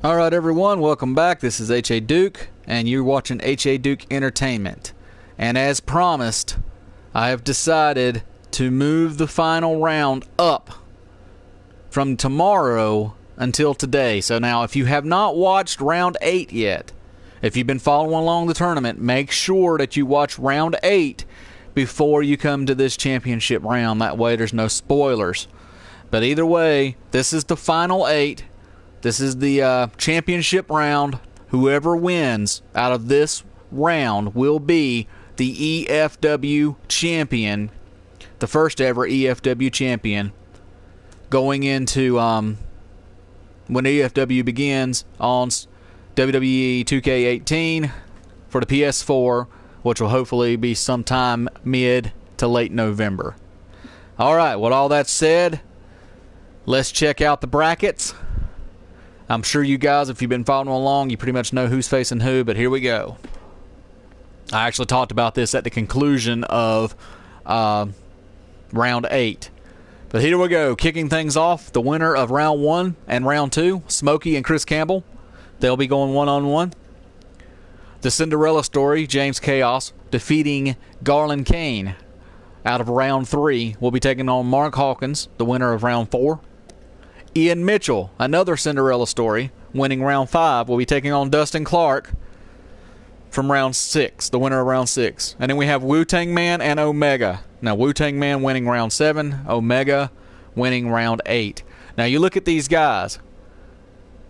All right, everyone, welcome back. This is H.A. Duke, and you're watching H.A. Duke Entertainment. And as promised, I have decided to move the final round up from tomorrow until today. So now, if you have not watched round 8 yet, if you've been following along the tournament, make sure that you watch round 8 before you come to this championship round. That way there's no spoilers. But either way, this is the final 8. This is the championship round. Whoever wins out of this round will be the EFW champion, the first ever EFW champion, going into when EFW begins on WWE 2K18 for the PS4, which will hopefully be sometime mid to late November. All right, with all that said, let's check out the brackets. I'm sure you guys, if you've been following along, you pretty much know who's facing who, but here we go. I actually talked about this at the conclusion of round 8. But here we go. Kicking things off, the winner of round 1 and round 2, Smokey and Chris Campbell. They'll be going one-on-one. The Cinderella story, James CAWs defeating Garland Kane out of round 3. Will be taking on Mark Hawkins, the winner of round 4. Ian Mitchell, another Cinderella story, winning round 5, will be taking on Dustin Clark from round 6, the winner of round 6. And then we have Wu-Tang Man and Omega. Now, Wu-Tang Man winning round 7, Omega winning round 8. Now, you look at these guys.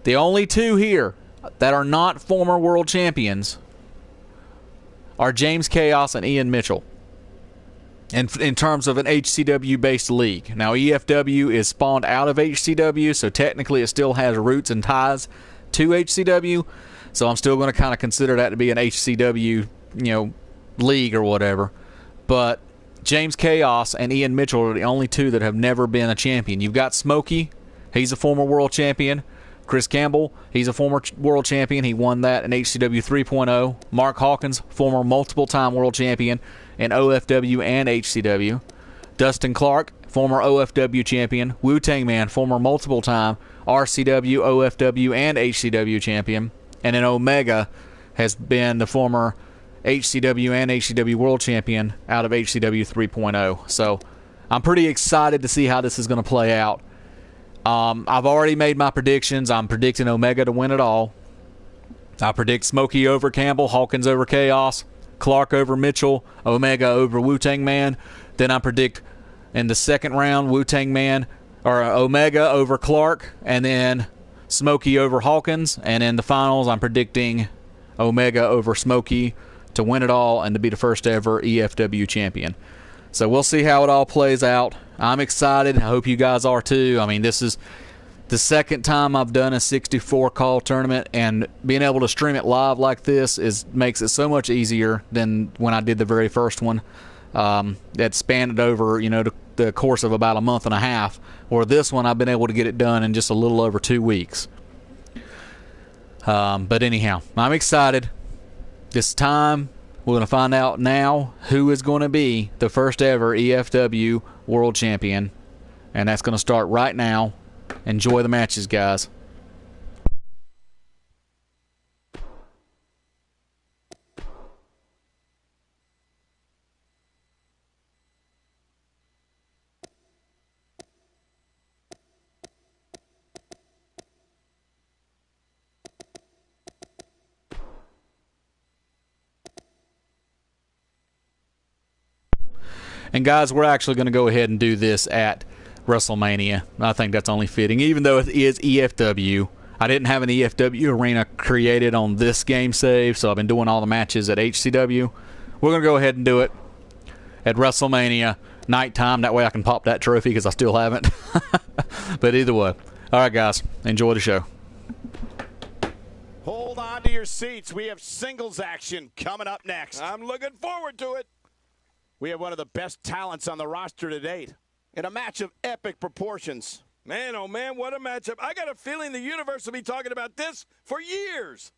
The only two here that are not former world champions are James CAWs and Ian Mitchell. And in terms of an HCW-based league. Now, EFW is spawned out of HCW, so technically it still has roots and ties to HCW. So I'm still going to kind of consider that to be an HCW, league or whatever. But James CAWs and Ian Mitchell are the only two that have never been a champion. You've got Smokey. He's a former world champion. Chris Campbell, he's a former world champion. He won that in HCW 3.0. Mark Hawkins, former multiple-time world champion in OFW and HCW. Dustin Clark, former OFW champion. Wu-Tang Man, former multiple-time RCW, OFW, and HCW champion. And then Omega has been the former HCW and HCW world champion out of HCW 3.0. So I'm pretty excited to see how this is going to play out. I've already made my predictions. I'm predicting Omega to win it all. I predict Smokey over Campbell, Hawkins over CAWs, Clark over Mitchell, Omega over Wu-Tang Man. Then I predict in the second round, Wu-Tang Man or Omega over Clark, and then Smokey over Hawkins. And in the finals, I'm predicting Omega over Smokey to win it all and to be the first ever EFW champion. So we'll see how it all plays out. I'm excited. I hope you guys are too. I mean, this is the second time I've done a 64 call tournament, and being able to stream it live like this makes it so much easier than when I did the very first one. That spanned over, the course of about a month and a half. Or this one, I've been able to get it done in just a little over 2 weeks. But anyhow, I'm excited. This time, we're going to find out now who is going to be the first ever EFW World Champion. And that's going to start right now. Enjoy the matches, guys. And guys, we're actually going to go ahead and do this at WrestleMania. I think that's only fitting, even though it is EFW. I didn't have an EFW arena created on this game save, so I've been doing all the matches at HCW. We're going to go ahead and do it at WrestleMania nighttime. That way I can pop that trophy because I still haven't. But either way. All right, guys. Enjoy the show. Hold on to your seats. We have singles action coming up next. I'm looking forward to it. We have one of the best talents on the roster to date in a match of epic proportions. Man, oh man, what a matchup. I got a feeling the universe will be talking about this for years.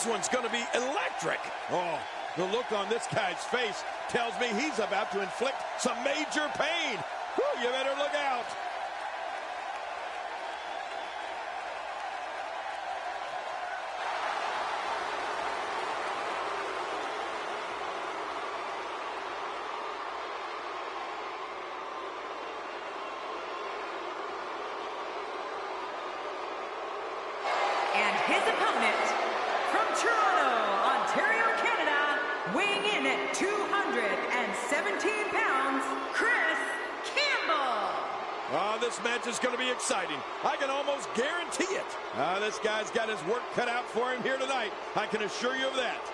one's going to be electric. Oh, the look on this guy's face tells me he's about to inflict some major pain. Whew, you better look out. And his opponent, from Toronto, Ontario, Canada, weighing in at 217 pounds, Chris Campbell. Oh, this match is going to be exciting. I can almost guarantee it. This guy's got his work cut out for him here tonight. I can assure you of that.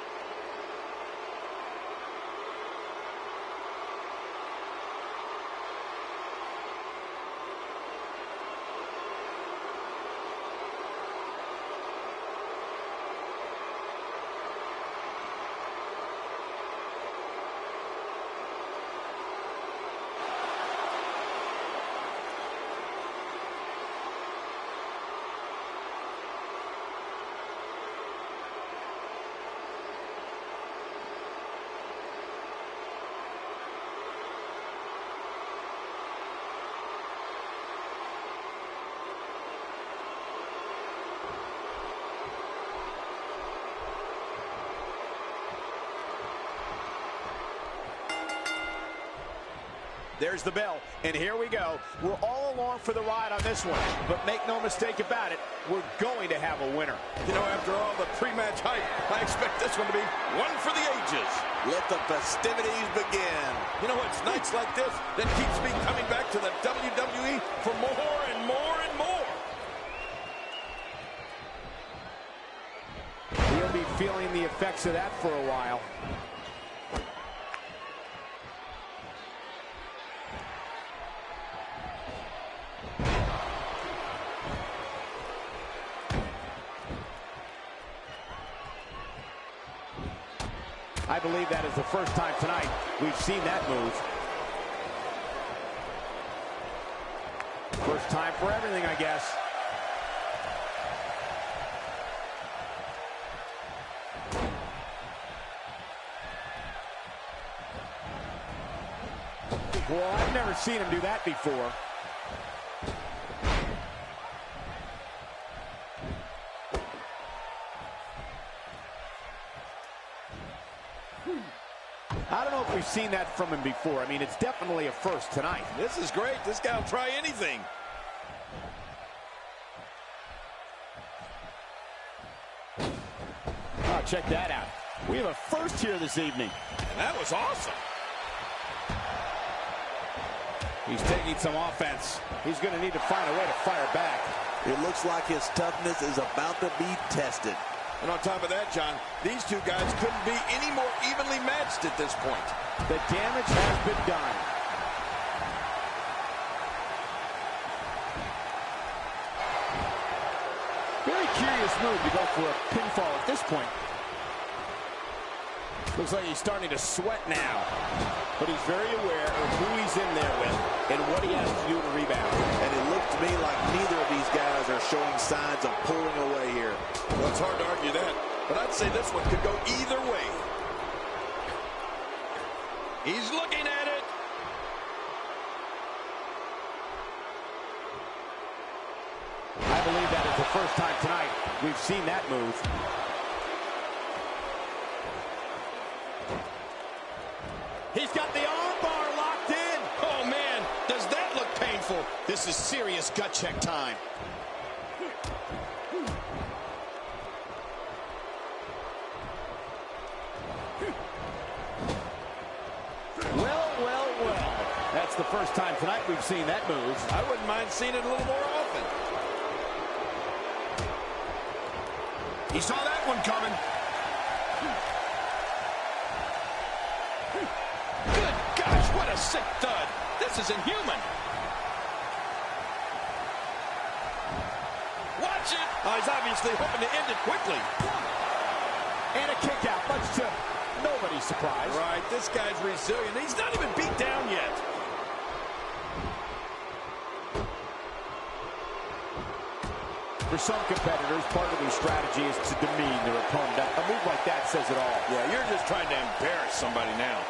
There's the bell, and here we go. We're all along for the ride on this one, but make no mistake about it, we're going to have a winner. You know, after all the pre-match hype, I expect this one to be one for the ages. Let the festivities begin. You know, it's nights like this that keeps me coming back to the WWE for more and more and more. He'll be feeling the effects of that for a while. I believe that is the first time tonight we've seen that move. First time for everything, I guess. Well, I've never seen him do that before. I don't know if we've seen that from him before. I mean, it's definitely a first tonight. This is great. This guy will try anything. Oh, check that out. We have a first here this evening. That was awesome. He's taking some offense. He's going to need to find a way to fire back. It looks like his toughness is about to be tested. And on top of that, John, these two guys couldn't be any more evenly matched at this point. The damage has been done. Very curious move to go for a pinfall at this point. Looks like he's starting to sweat now. But he's very aware of who he's in there with and what he has to do to rebound. And it looked to me like neither of these guys are showing signs of pulling away here. Well, it's hard to argue that, but I'd say this one could go either way. He's looking at it. I believe that is the first time tonight we've seen that move. He's got the arm bar locked in. Oh, man, does that look painful? This is serious gut check time. Well. That's the first time tonight we've seen that move. I wouldn't mind seeing it a little more often. He saw that one coming. Good gosh, what a sick thud. This is inhuman. Watch it. Oh, he's obviously hoping to end it quickly. And a kick out, much to nobody's surprise. Right, this guy's resilient. He's not even beat down yet. For some competitors, part of their strategy is to demean their opponent. A move like that says it all. Yeah, you're just trying to embarrass somebody now.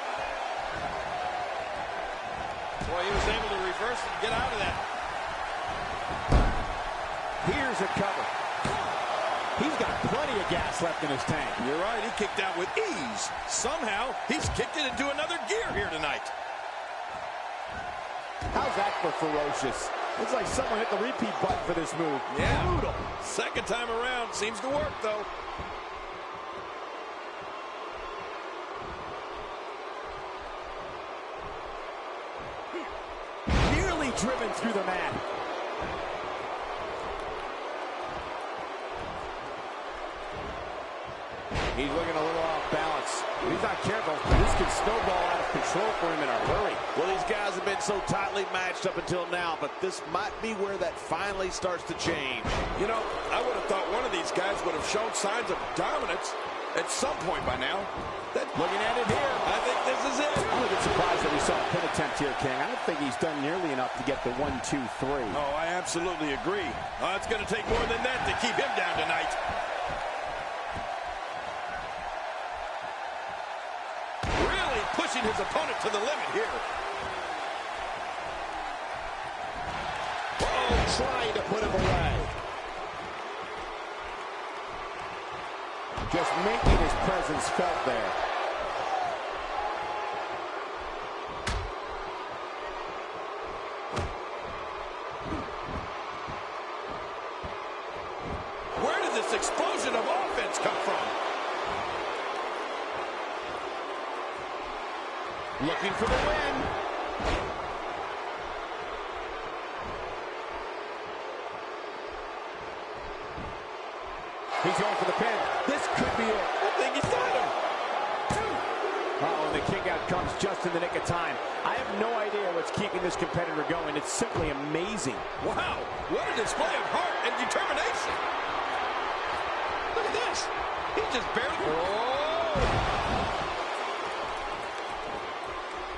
Boy, he was able to reverse and get out of that. Here's a cover. He's got plenty of gas left in his tank. You're right, he kicked out with ease. Somehow, he's kicked it into another gear here tonight. How's that for ferocious? It's like someone hit the repeat button for this move. Yeah. Brutal. Second time around, seems to work, though. Nearly driven through the mat. He's looking a little off balance. If he's not careful, this could snowball out of control for him in a hurry. Well, these guys have been so tightly matched up until now, but this might be where that finally starts to change. You know, I would have thought one of these guys would have shown signs of dominance at some point by now. Looking at it here. I think this is it. I'm a bit surprised that we saw a pin attempt here, King. I don't think he's done nearly enough to get the 1, 2, 3. Oh, I absolutely agree. It's going to take more than that to keep him down tonight. Really pushing his opponent to the limit here. Trying to put him away. Just making his presence felt there. Where did this explosion of offense come from? Looking for the win. He's going for the pin. This could be it. I think he's got him. Uh-oh, and the kick out comes just in the nick of time. I have no idea what's keeping this competitor going. It's simply amazing. Wow, what a display of heart and determination. Look at this. He just barely... Oh!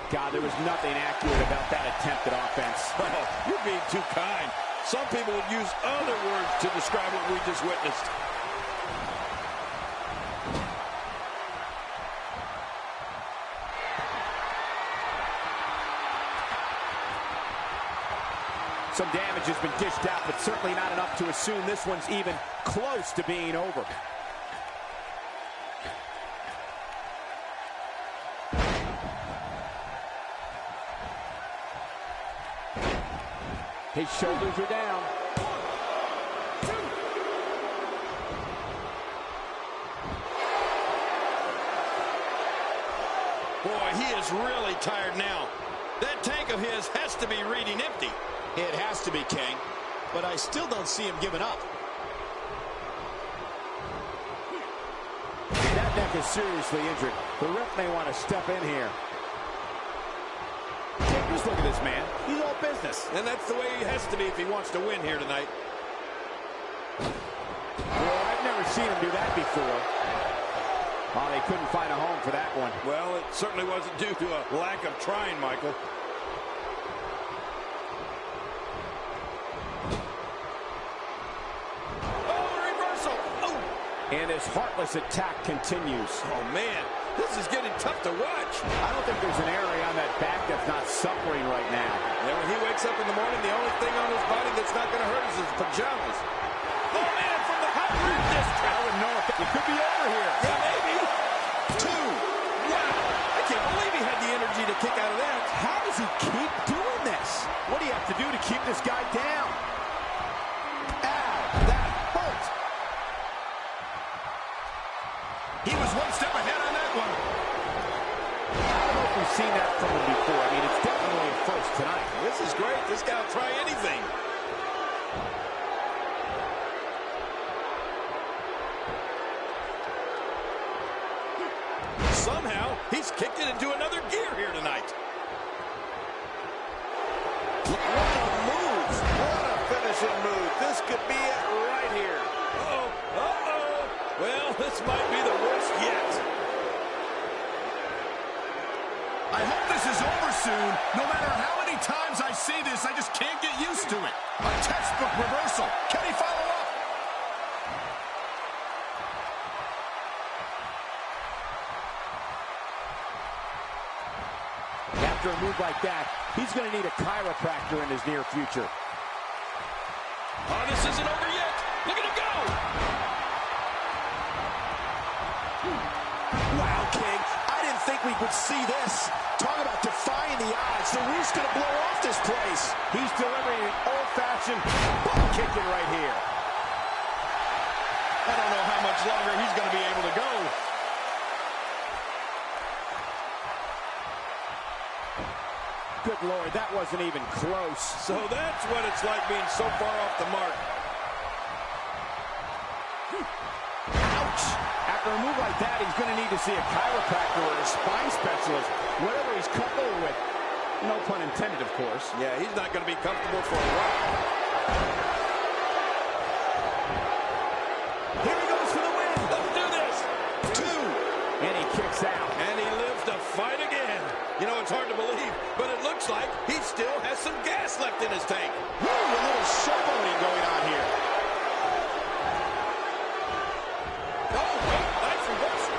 God, there was nothing accurate about that attempt at offense. Oh, you're being too kind. Some people would use other words to describe what we just witnessed. Some damage has been dished out, but certainly not enough to assume this one's even close to being over. His shoulders are down. Boy, he is really tired now. That tank of his has to be reading empty. It has to be, King, but I still don't see him giving up. That neck is seriously injured. The ref may want to step in here. Take a look at this man. He's all business. And that's the way he has to be if he wants to win here tonight. Well, I've never seen him do that before. Oh, they couldn't find a home for that one. Well, it certainly wasn't due to a lack of trying, Michael. And his heartless attack continues. Oh, man, this is getting tough to watch. I don't think there's an area on that back that's not suffering right now. And when he wakes up in the morning, the only thing on his body that's not going to hurt is his pajamas. Oh, man, from the high rib district. I wouldn't know if it could be over here. Yeah, maybe. 2. Wow, I can't believe he had the energy to kick out of that. How does he keep doing this? What do you have to do to keep this guy down? Ow, that hurt. He was one step ahead on that one. I don't know if we've seen that from him before. I mean, it's definitely a first tonight. This is great. This guy will try anything. Somehow, he's kicked it into another gear here tonight. What a move. What a finishing move. This could be it right here. Uh-oh. Uh-oh. Well, this might be the worst yet. I hope this is over soon. No matter how many times I see this, I just can't get used to it. A textbook reversal. Can he follow up? after a move like that, he's going to need a chiropractor in his near future. Oh, this isn't over yet. Look at him go. Wow, King. I didn't think we would see this. Talk about defying the odds. The roof's going to blow off this place. He's delivering an old-fashioned butt kicking right here. I don't know how much longer he's going to be able to go. Good Lord, that wasn't even close. So that's what it's like being so far off the mark. Ouch! After a move like that, he's going to need to see a chiropractor or a spine specialist. Whatever he's comfortable with. No pun intended, of course. Yeah, he's not going to be comfortable for a while. Here he goes for the win. Let's do this. 2. And he kicks out. And he lives to fight again. You know, it's hard to believe, but it looks like he still has some gas left in his tank. Woo, a little showboating going on here. Oh, nice reversal.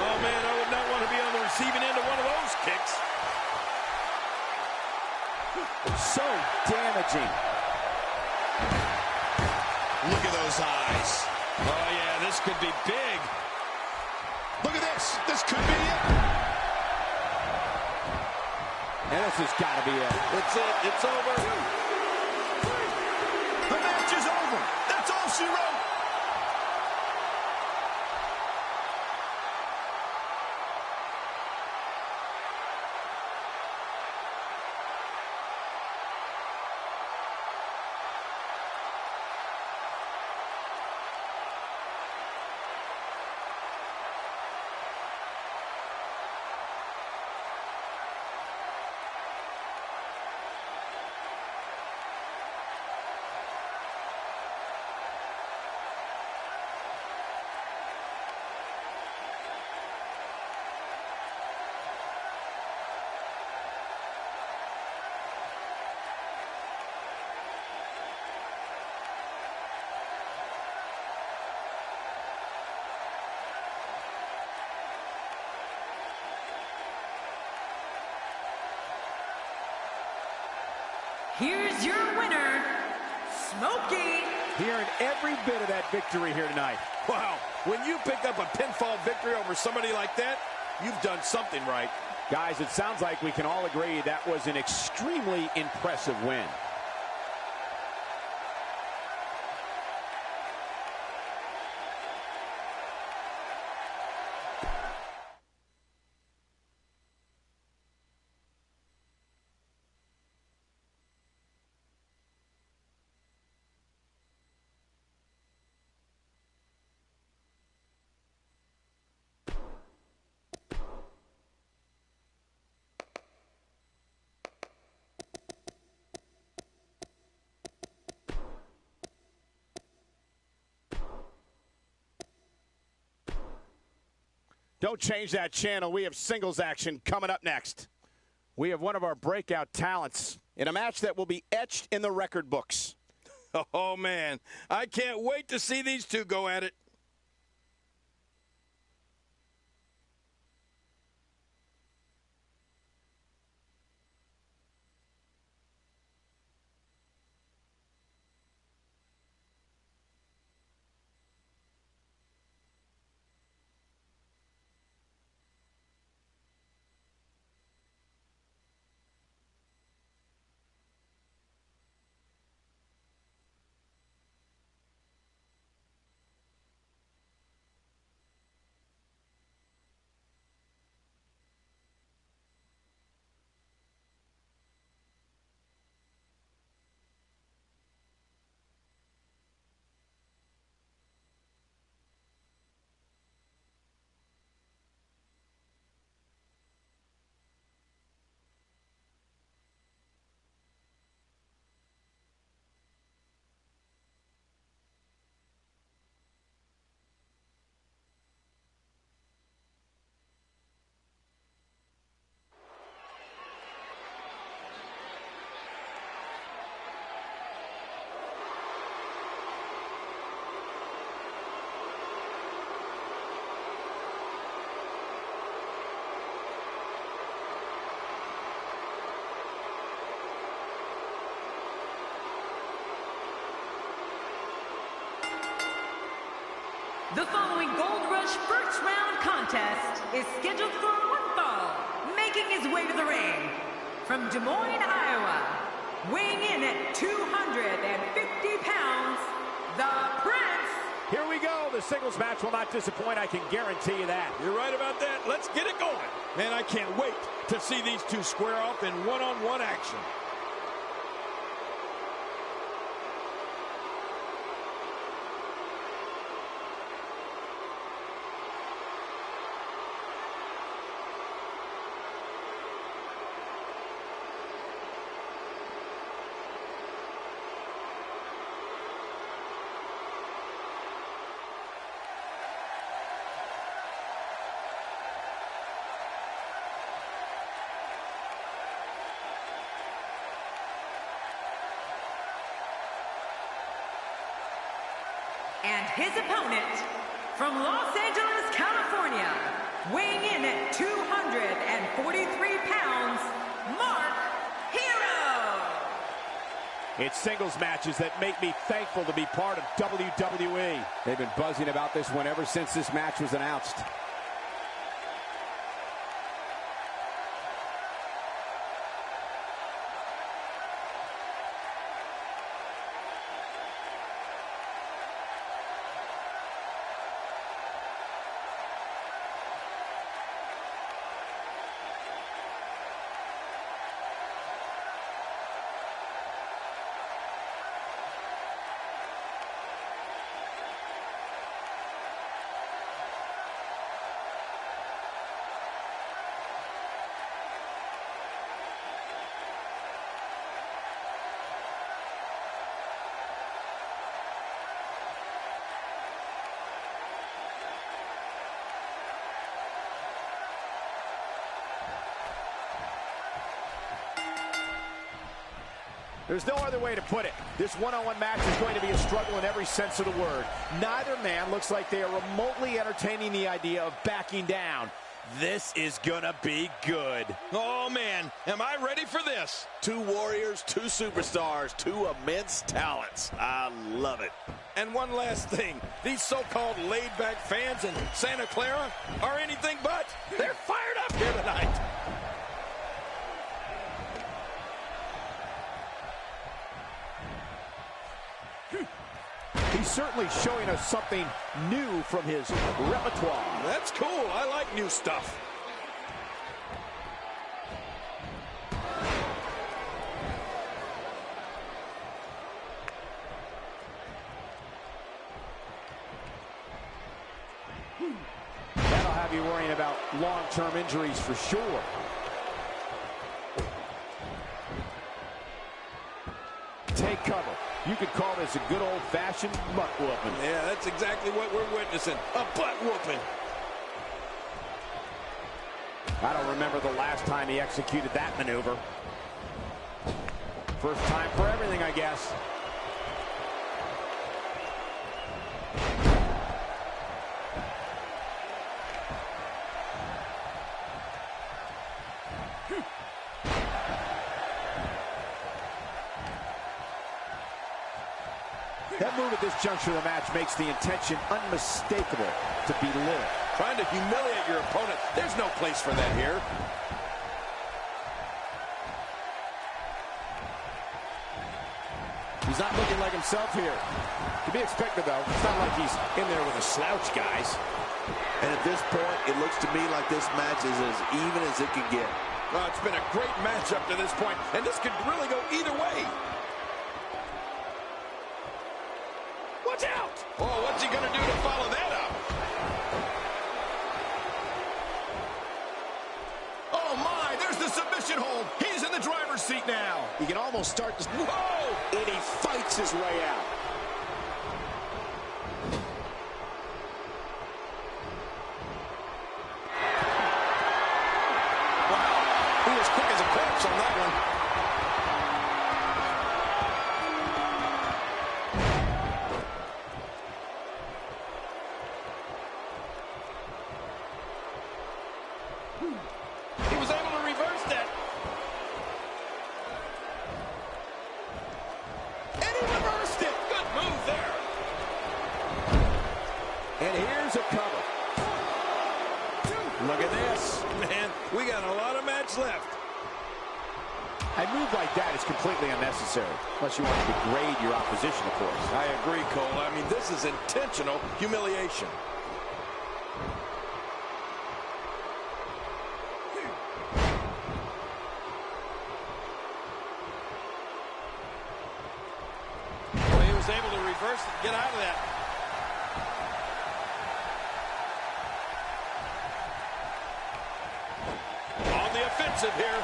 Oh, man, I would not want to be on the receiving end of one of those kicks. So damaging. Look at those eyes. Oh, yeah, this could be big. Look at this. This could be it. And this has got to be it. It's it. It's over. The match is over. That's all she wrote. Here's your winner, Smokey. Hearing every bit of that victory here tonight. Wow, when you pick up a pinfall victory over somebody like that, you've done something right. Guys, it sounds like we can all agree that was an extremely impressive win. Don't change that channel. We have singles action coming up next. We have one of our breakout talents in a match that will be etched in the record books. Oh, man, I can't wait to see these two go at it. The following Gold Rush first round contest is scheduled for one fall. Making his way to the ring from Des Moines, Iowa, weighing in at 250 pounds, the Prince. Here we go. The singles match will not disappoint. I can guarantee you that. You're right about that. Let's get it going. Man, I can't wait to see these two square off in one-on-one action. And his opponent, from Los Angeles, California, weighing in at 243 pounds, Mark Hero. It's singles matches that make me thankful to be part of WWE. They've been buzzing about this one ever since this match was announced. There's no other way to put it. This one-on-one match is going to be a struggle in every sense of the word. Neither man looks like they are remotely entertaining the idea of backing down. This is gonna be good. Oh, man, am I ready for this? Two warriors, two superstars, two immense talents. I love it. And one last thing. These so-called laid-back fans in Santa Clara are anything but. They're fired up here tonight. He's certainly showing us something new from his repertoire. That's cool. I like new stuff. That'll have you worrying about long-term injuries for sure. Take cover. You could call this a good old-fashioned butt whooping. Yeah, that's exactly what we're witnessing. A butt whooping. I don't remember the last time he executed that maneuver. First time for everything, I guess. That move at this juncture of the match makes the intention unmistakable to belittle. Trying to humiliate your opponent. There's no place for that here. He's not looking like himself here. To be expected, though. It's not like he's in there with a slouch, guys. And at this point, it looks to me like this match is as even as it can get. Well, it's been a great match up to this point, and this could really go either way. Watch out! Oh, what's he going to do to follow that up? Oh, my, there's the submission hold. He's in the driver's seat now. You can almost start to... Whoa! And he fights his way out. Wow, he was quick as a corpse on that one. He was able to reverse that. And he reversed it. Good move there. And here's a cover. Look at this. Man, we got a lot of match left. A move like that is completely unnecessary, unless you want to degrade your opposition, of course. I agree, Cole. I mean, this is intentional humiliation. Well, he was able to reverse it and get out of that. On the offensive here.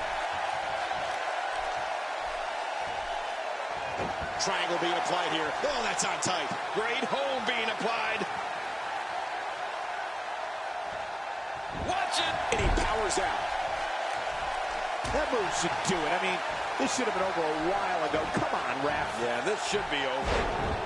Triangle being applied here. Oh, that's on tight. Great hold being applied. Watch it. And he powers out. That move should do it. I mean, this should have been over a while ago. Come on, ref. Yeah, this should be over.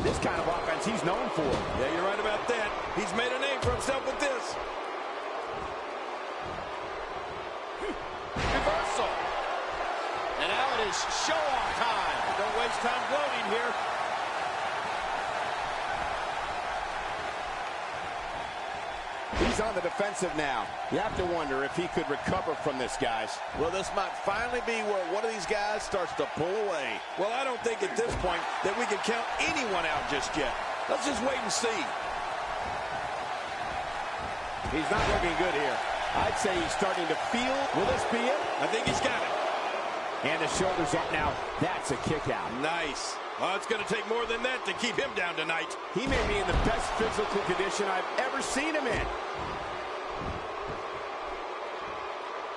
This kind of offense he's known for. Yeah, you're right about that. He's made a name for himself with this. Reversal. And now it is show-off time. Don't waste time gloating here. He's on the defensive now. You have to wonder if he could recover from this, guys. Well, this might finally be where one of these guys starts to pull away. Well, I don't think at this point that we can count anyone out just yet. Let's just wait and see. He's not looking good here. I'd say he's starting to feel. Will this be it? I think he's got it. And the shoulder's up now. That's a kick out. Nice. Oh, it's going to take more than that to keep him down tonight. He may be in the best physical condition I've ever seen him in.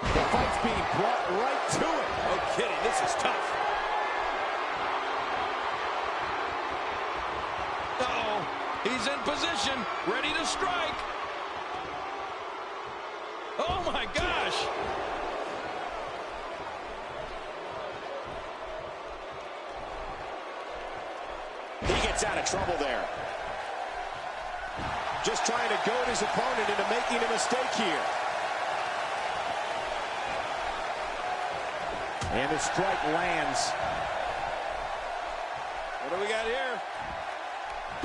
The fight's being brought right to it. No kidding, this is tough. Uh-oh, he's in position, ready to strike. Oh my gosh. He gets out of trouble there. Just trying to goad his opponent into making a mistake here. And the strike lands. What do we got here?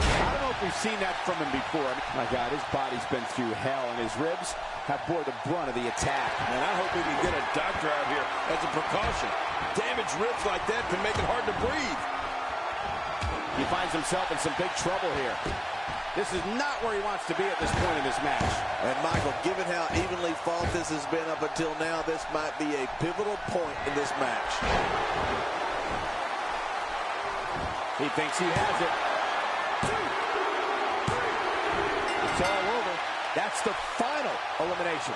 I don't know if we've seen that from him before. My God, his body's been through hell, and his ribs have bore the brunt of the attack. And I hope we can get a doctor out here as a precaution. Damaged ribs like that can make it hard to breathe. He finds himself in some big trouble here. This is not where he wants to be at this point in this match. And Michael, given how evenly fought this has been up until now, this might be a pivotal point in this match. He thinks he has it. It's all over. That's the final elimination.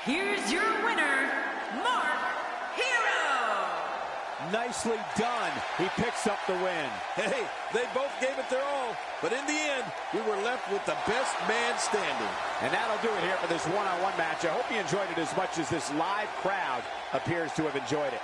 Here's your winner, Mark Hero. Nicely done. He picks up the win. Hey, they both gave it their all, but in the end, we were left with the best man standing. And that'll do it here for this one-on-one match. I hope you enjoyed it as much as this live crowd appears to have enjoyed it.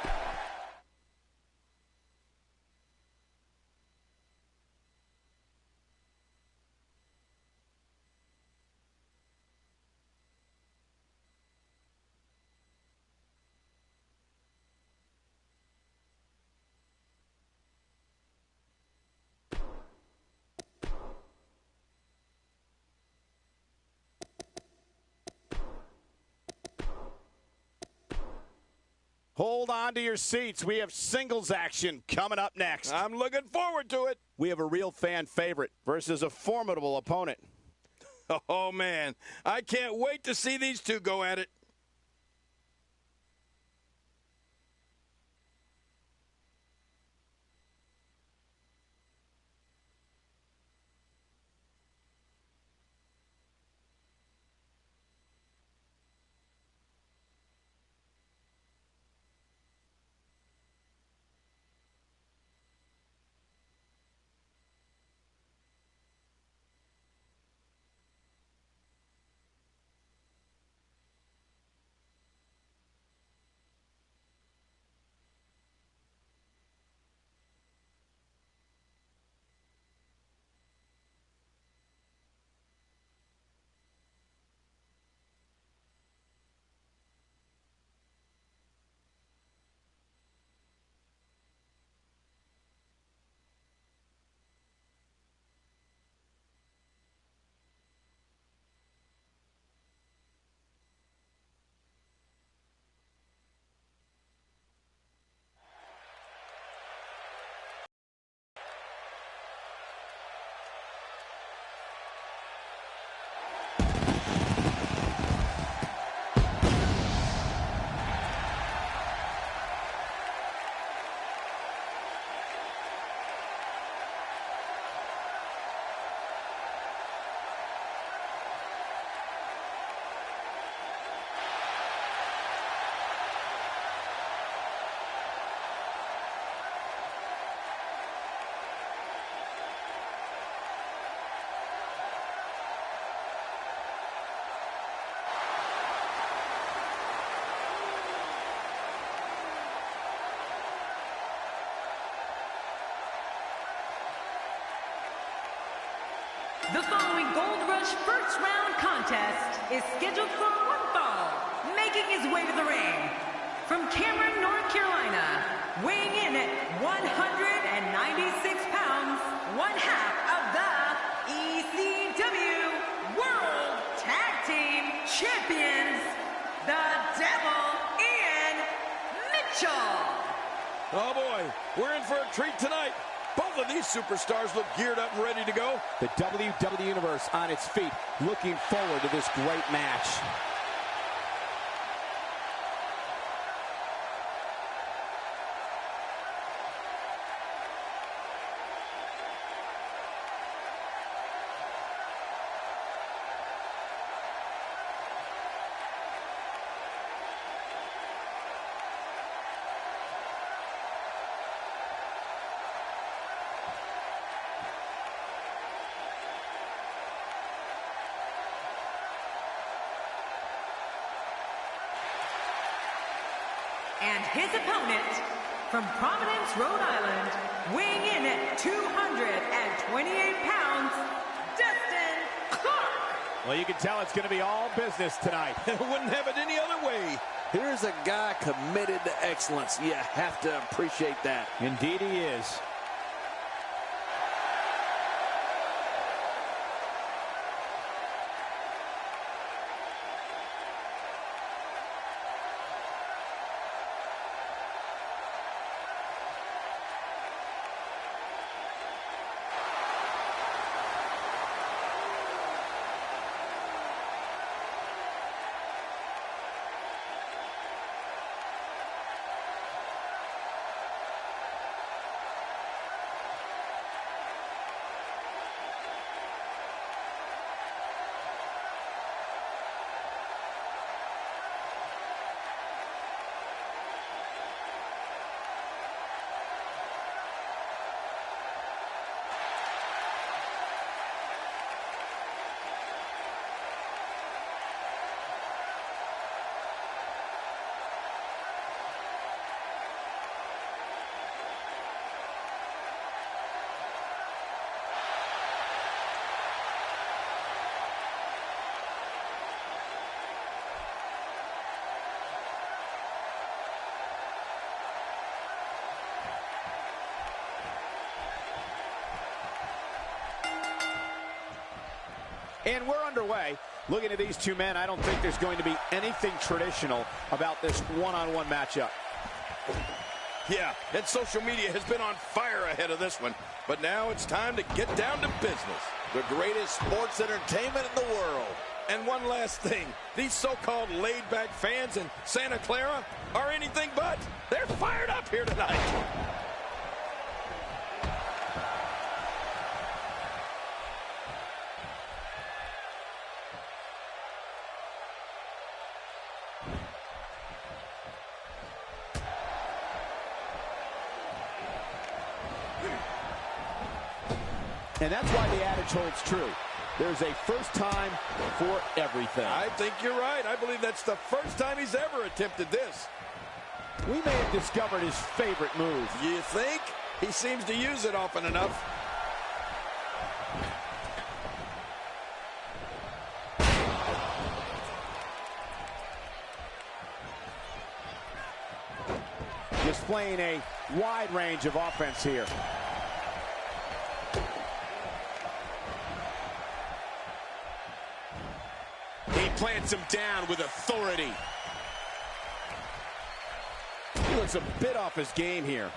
Hold on to your seats. We have singles action coming up next. I'm looking forward to it. We have a real fan favorite versus a formidable opponent. Oh, man. I can't wait to see these two go at it. The following Gold Rush first round contest is scheduled for one fall. Making his way to the ring from Cameron, North Carolina, weighing in at 196 pounds, one half of the ECW World Tag Team Champions, the Devil Ian Mitchell. Oh boy, we're in for a treat tonight. Both of these superstars look geared up and ready to go. The WWE Universe on its feet, looking forward to this great match. And his opponent, from Providence, Rhode Island, weighing in at 228 pounds, Dustin Clark. Well, you can tell it's going to be all business tonight. Wouldn't have it any other way. Here's a guy committed to excellence. You have to appreciate that. Indeed he is. And we're underway. Looking at these two men, I don't think there's going to be anything traditional about this one-on-one matchup. Yeah, and social media has been on fire ahead of this one. But now it's time to get down to business. The greatest sports entertainment in the world. And one last thing. These so-called laid-back fans in Santa Clara are anything but. They're fired up here tonight. And that's why the adage holds true. There's a first time for everything. I think you're right. I believe that's the first time he's ever attempted this. We may have discovered his favorite move. You think? He seems to use it often enough. Displaying a wide range of offense here. He plants him down with authority. He looks a bit off his game here.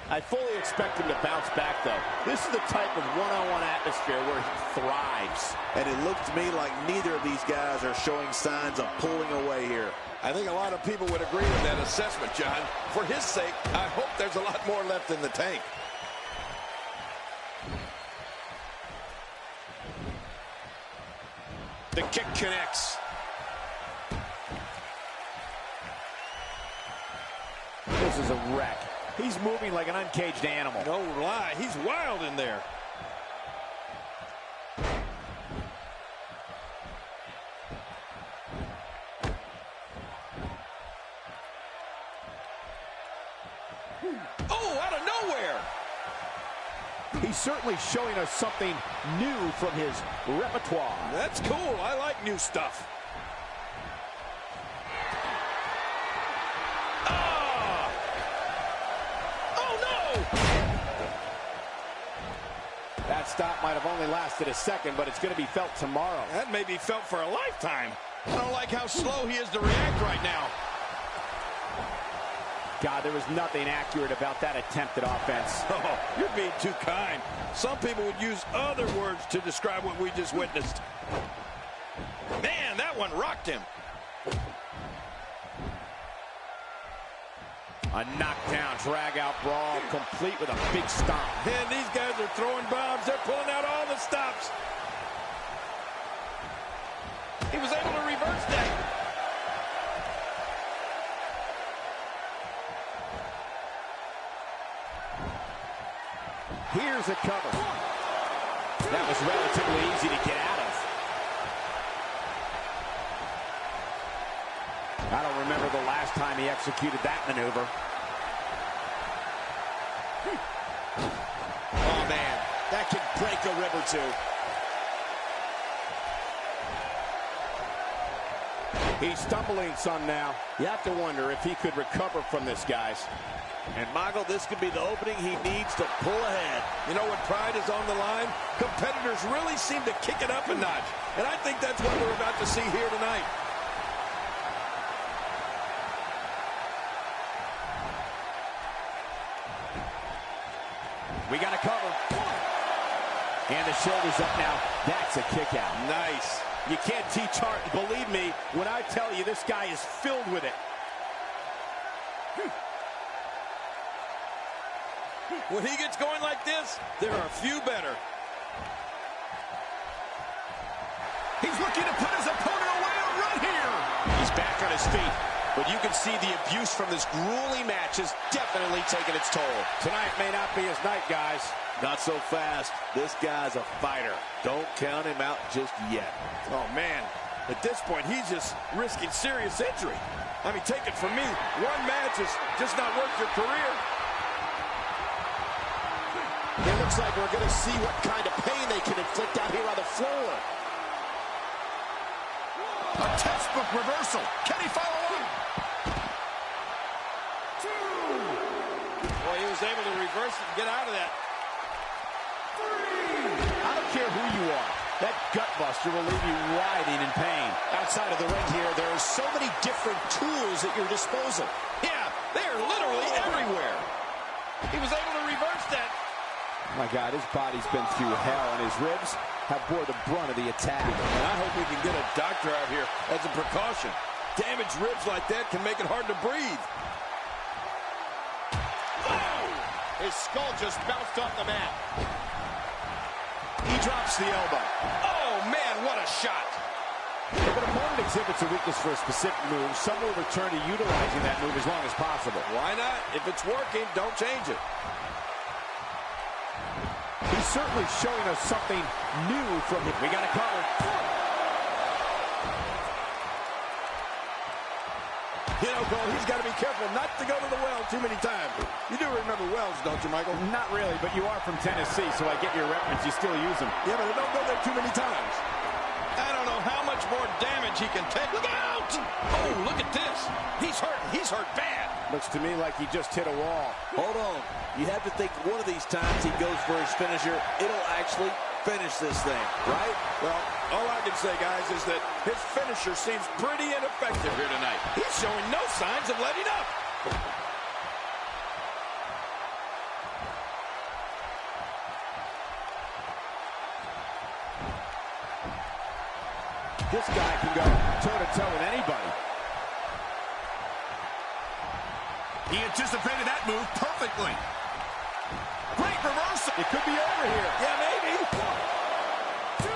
I fully expect him to bounce back, though. This is the type of one-on-one atmosphere where he thrives. And it looks to me like neither of these guys are showing signs of pulling away here. I think a lot of people would agree with that assessment, John. For his sake, I hope there's a lot more left in the tank. The kick connects. This is a wreck. He's moving like an uncaged animal. No lie, he's wild in there. Oh, out of nowhere. He's certainly showing us something new from his repertoire. That's cool. I like new stuff. Ah! Oh, no! That stop might have only lasted a second, but it's going to be felt tomorrow. That may be felt for a lifetime. I don't like how slow he is to react right now. God, there was nothing accurate about that attempted offense. Oh, you're being too kind. Some people would use other words to describe what we just witnessed. Man, that one rocked him. A knockdown, drag-out brawl, complete with a big stomp. And these guys are throwing bombs. They're pulling out all the stops. He was able to reverse that. Here's a cover. That was relatively easy to get out of. I don't remember the last time he executed that maneuver. Oh, man. That could break a rib or two. He's stumbling some now. You have to wonder if he could recover from this, guys. And, Michael, this could be the opening he needs to pull ahead. You know, when pride is on the line, competitors really seem to kick it up a notch. And I think that's what we're about to see here tonight. We got a cover. And the shoulder's up now. That's a kick out. Nice. You can't teach heart. Believe me when I tell you this guy is filled with it. When he gets going like this, there are a few better. He's looking to put his opponent away or run here. He's back on his feet, but you can see the abuse from this grueling match has definitely taken its toll. Tonight may not be his night, guys. Not so fast. This guy's a fighter. Don't count him out just yet. Oh, man. At this point, he's just risking serious injury. I mean, take it from me. One match is just not worth your career. It looks like we're going to see what kind of pain they can inflict out here on the floor. A textbook reversal. Can he follow up? Boy, he was able to reverse it and get out of that. I don't care who you are. That gut buster will leave you writhing in pain. Outside of the ring here, there are so many different tools at your disposal. Yeah, they are literally everywhere. He was able to reverse that. My God, his body's been through hell, and his ribs have bore the brunt of the attack. And I hope we can get a doctor out here as a precaution. Damaged ribs like that can make it hard to breathe. Oh! His skull just bounced off the mat. He drops the elbow. Oh, man, what a shot. If an opponent exhibits a weakness for a specific move, some will return to utilizing that move as long as possible. Why not? If it's working, don't change it. He's certainly showing us something new from him. We got a cover. You know, Cole, he's got to be careful not to go to the well too many times. You do remember wells, don't you, Michael? Not really, but you are from Tennessee, so I get your reference. You still use them. Yeah, but don't go there too many times. I don't know how much more damage he can take. Look out! Oh, look at this. He's hurt. He's hurt bad. Looks to me like he just hit a wall. Hold on. You have to think one of these times he goes for his finisher, it'll actually finish this thing, right? Well, all I can say, guys, is that his finisher seems pretty ineffective here tonight. He's showing no signs of letting up. This guy can go toe-to-toe with anybody. He anticipated that move perfectly. Great reversal. It could be over here. Yeah, maybe. 1, 2.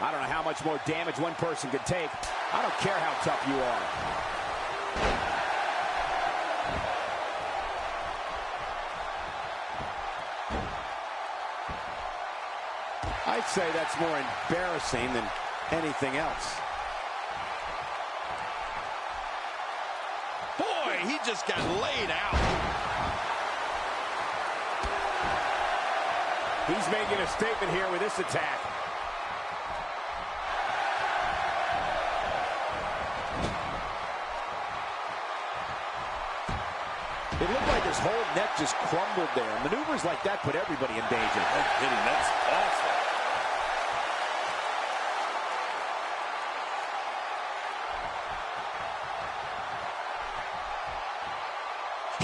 I don't know how much more damage one person could take. I don't care how tough you are. I'd say that's more embarrassing than anything else. he just got laid out. He's making a statement here with this attack. It looked like his whole neck just crumbled there. Maneuvers like that put everybody in danger. No kidding, that's awful.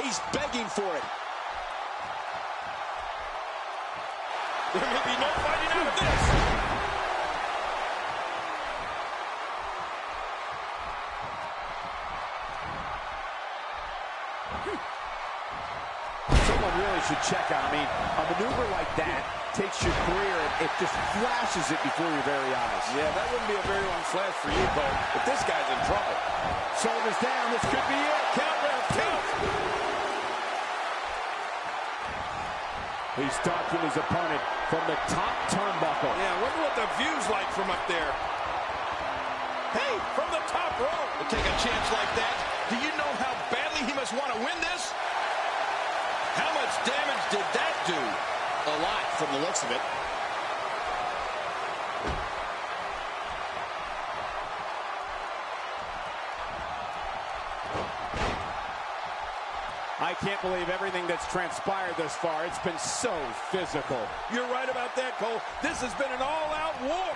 He's begging for it. There may be no fighting out of this. Someone really should check out. I mean, a maneuver like that takes your career and it just flashes it before your very eyes. Yeah, that wouldn't be a very long flash for you, Cole, but this guy's in trouble. Shoulders down. This could be it. Count, Ref, count. He's stalking his opponent from the top turnbuckle. Yeah, I wonder what the view's like from up there. Hey, from the top row. To take a chance like that, do you know how badly he must want to win this? How much damage did that do? A lot from the looks of it. I can't believe everything that's transpired thus far. It's been so physical. You're right about that, Cole. This has been an all-out war.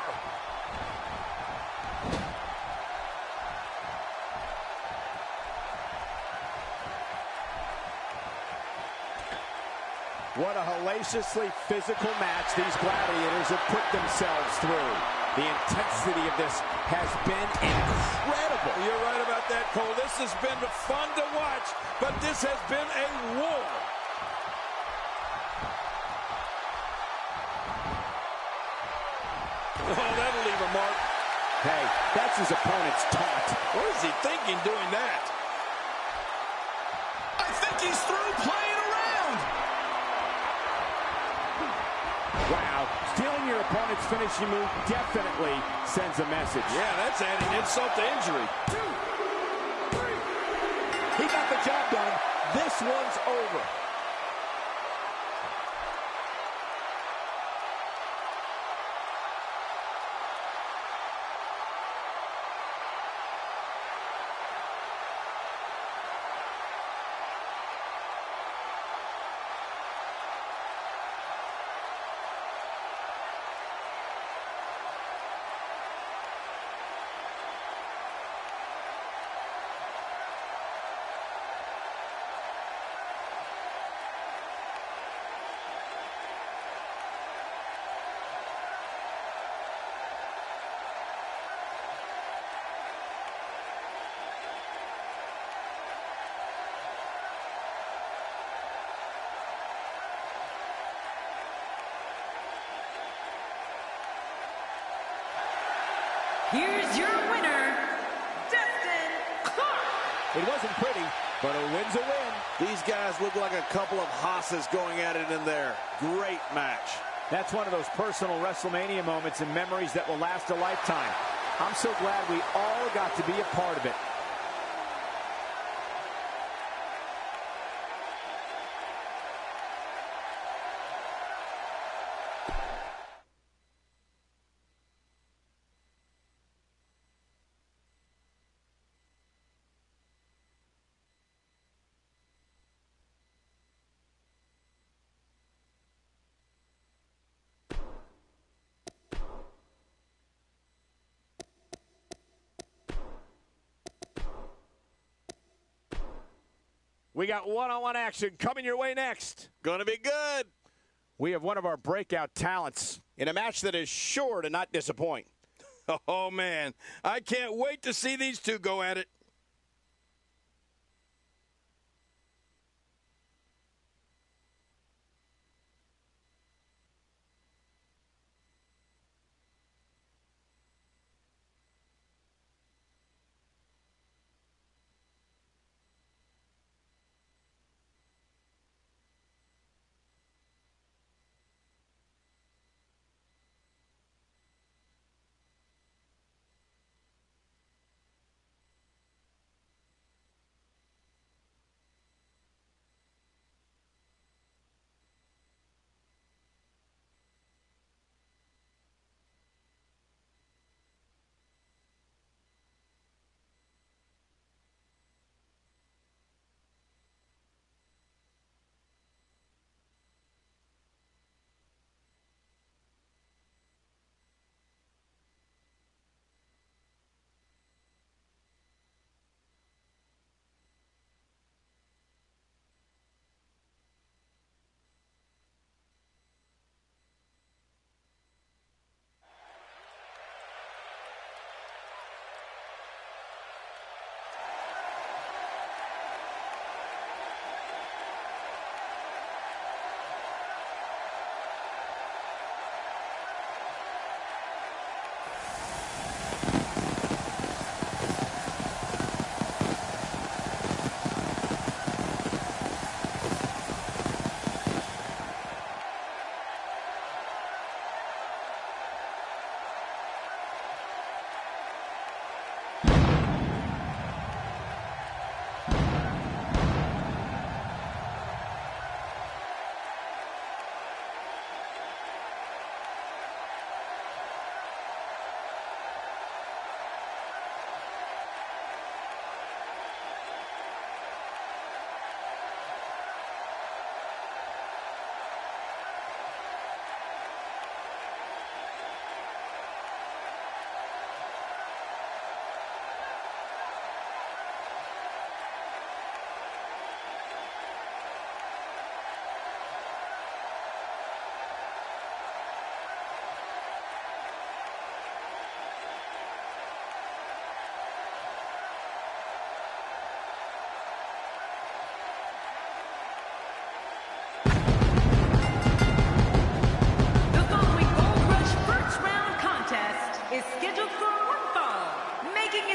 What a hellaciously physical match these gladiators have put themselves through. The intensity of this has been incredible. You're right about that, Cole. This has been fun to watch, but this has been a war. Oh, that'll leave a mark. Hey, that's his opponent's taunt. What is he thinking doing that? I think he's through playing around. Wow, stealing your opponent's finishing move definitely sends a message. Yeah, that's adding insult to injury. 2, 3. He got the job done. This one's over. Here's your winner, Dustin Clark. It wasn't pretty, but a win's a win. These guys look like a couple of hosses going at it in there. Great match. That's one of those personal WrestleMania moments and memories that will last a lifetime. I'm so glad we all got to be a part of it. We got one-on-one action coming your way next. Gonna be good. We have one of our breakout talents in a match that is sure to not disappoint. Oh, man. I can't wait to see these two go at it.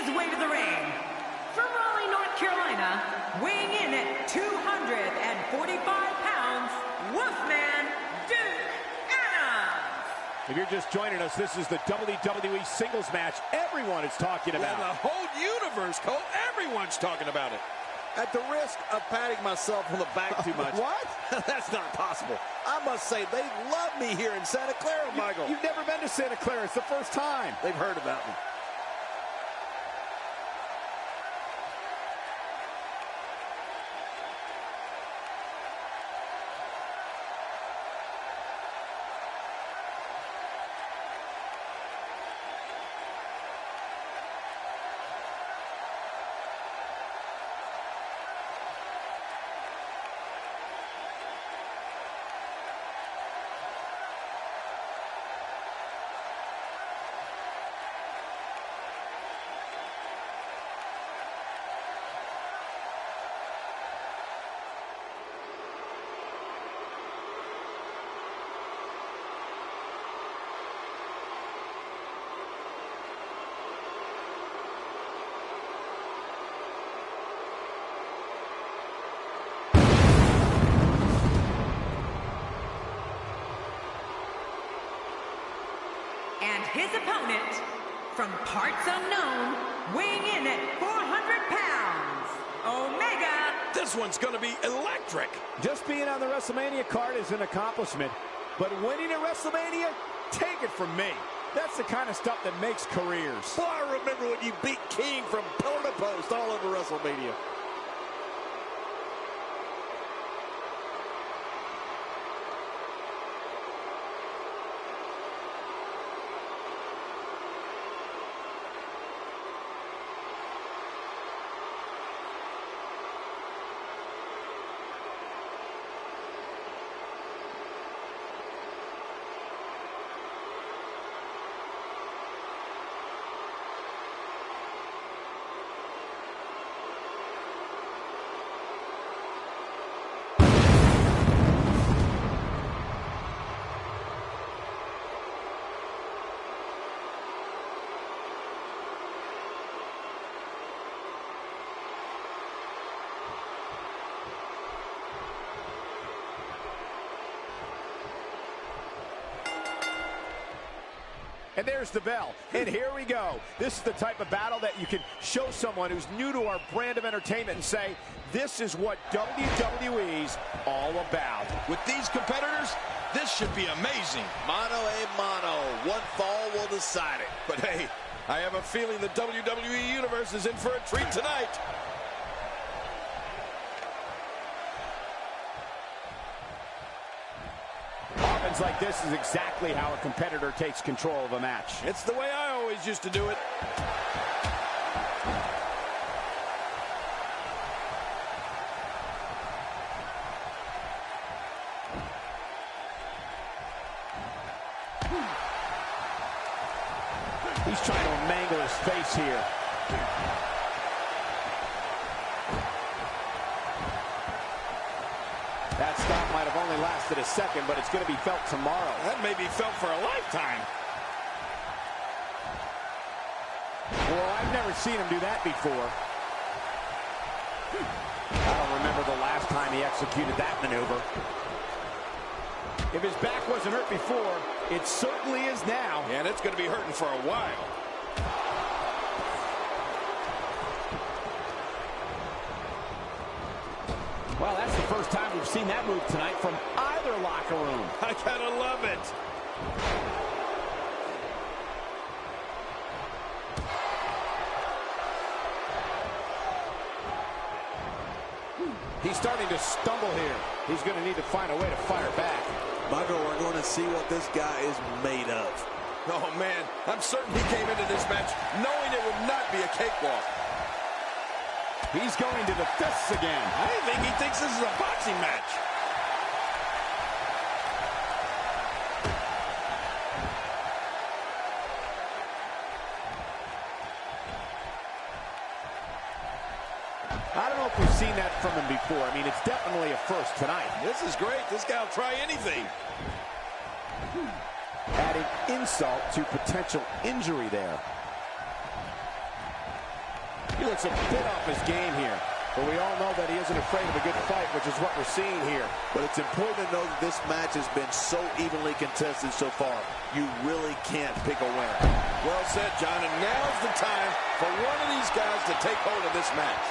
his way to the ring, from Raleigh, North Carolina, weighing in at 245 pounds, Wolfman Duke Adams. If you're just joining us, this is the WWE Singles Match everyone is talking about. Yeah, the whole universe, Cole, everyone's talking about it. At the risk of patting myself on the back too much. What? That's not possible. I must say, they love me here in Santa Clara, Michael. You've never been to Santa Clara. It's the first time. They've heard about me. And his opponent, from parts unknown, weighing in at 400 pounds, Omega. This one's going to be electric. Just being on the WrestleMania card is an accomplishment, but winning at WrestleMania, take it from me. That's the kind of stuff that makes careers. Boy, I remember when you beat King from pillar to post all over WrestleMania. And there's the bell. And here we go. This is the type of battle that you can show someone who's new to our brand of entertainment and say, this is what WWE's all about. With these competitors, this should be amazing. Mano a mano. One fall will decide it. But hey, I have a feeling the WWE Universe is in for a treat tonight. Offense like this is exactly how a competitor takes control of a match. It's the way I always used to do it. He's trying to mangle his face here. That stop might have only lasted a second, but it's going to be felt tomorrow. That may be felt for a lifetime. Well, I've never seen him do that before. I don't remember the last time he executed that maneuver. If his back wasn't hurt before, it certainly is now. And it's going to be hurting for a while. Well, that's the first time we've seen that move tonight from either locker room. I gotta love it. He's starting to stumble here. He's going to need to find a way to fire back. Michael, we're going to see what this guy is made of. Oh, man, I'm certain he came into this match knowing it would not be a cakewalk. He's going to the fists again. I think he thinks this is a boxing match. I don't know if we've seen that from him before. I mean, it's definitely a first tonight. This is great. This guy will try anything. Adding insult to potential injury there. He looks a bit off his game here. But we all know that he isn't afraid of a good fight, which is what we're seeing here. But it's important to know that this match has been so evenly contested so far. You really can't pick a winner. Well said, John, and now's the time for one of these guys to take hold of this match.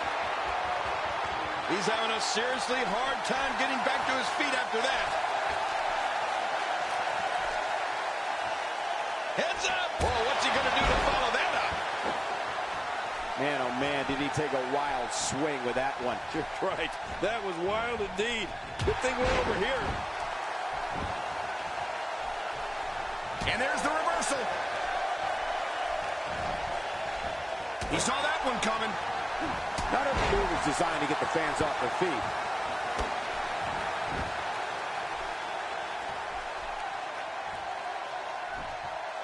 He's having a seriously hard time getting back to his feet after that. Heads up! Oh, what's he going to do to follow that up? Man, oh man, did he take a wild swing with that one. You're right. That was wild indeed. Good thing we're over here. And there's the reversal. He saw that one coming. Not every move is designed to get the fans off their feet.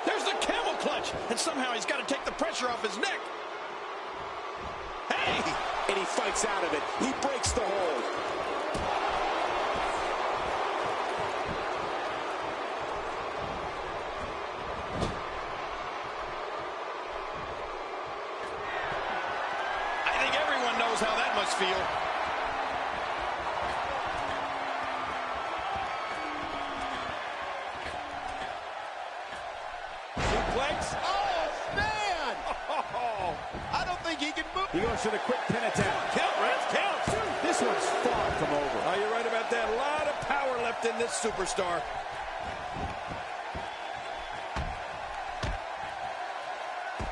There's the camel clutch, and somehow he's got to take the pressure off his neck. Hey! And he fights out of it. He breaks the hold. I think everyone knows how that must feel. Suplex. Oh, man! Oh, I don't think he can move. He goes for the quick pin attempt. Count, Ref, count. This one's far from over. Oh, you're right about that. A lot of power left in this superstar.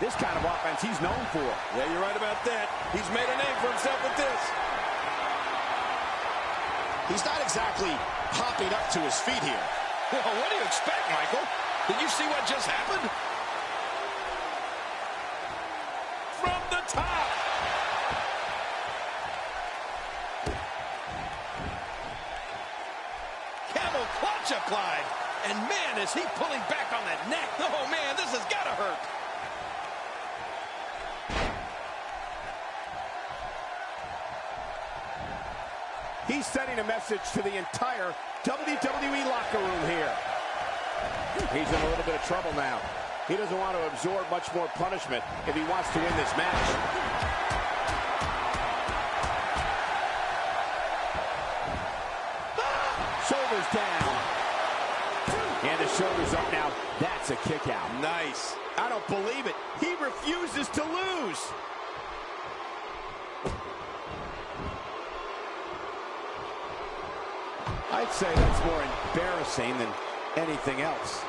This kind of offense he's known for. Yeah, you're right about that. He's made a name for himself with this. He's not exactly hopping up to his feet here. Well, what do you expect, Michael? Did you see what just happened? From the top. Camel clutch applied. And man, is he pulling back on that neck. Oh man, this has got to hurt. He's sending a message to the entire WWE locker room here. He's in a little bit of trouble now. He doesn't want to absorb much more punishment if he wants to win this match. Shoulders down. And the shoulders up now. That's a kick out. Nice. I don't believe it. He refuses to lose. I'd say that's more embarrassing than anything else.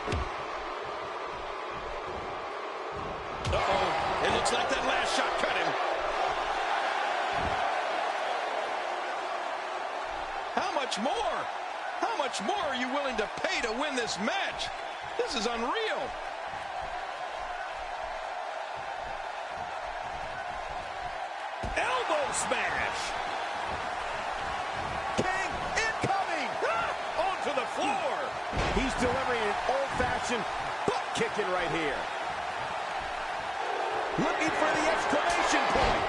Uh-oh. It looks like that last shot cut him. How much more? How much more are you willing to pay to win this match? This is unreal. Elbow smash. King incoming! Onto the floor. He's delivering an old-fashioned butt kicking right here. Looking for the exclamation point.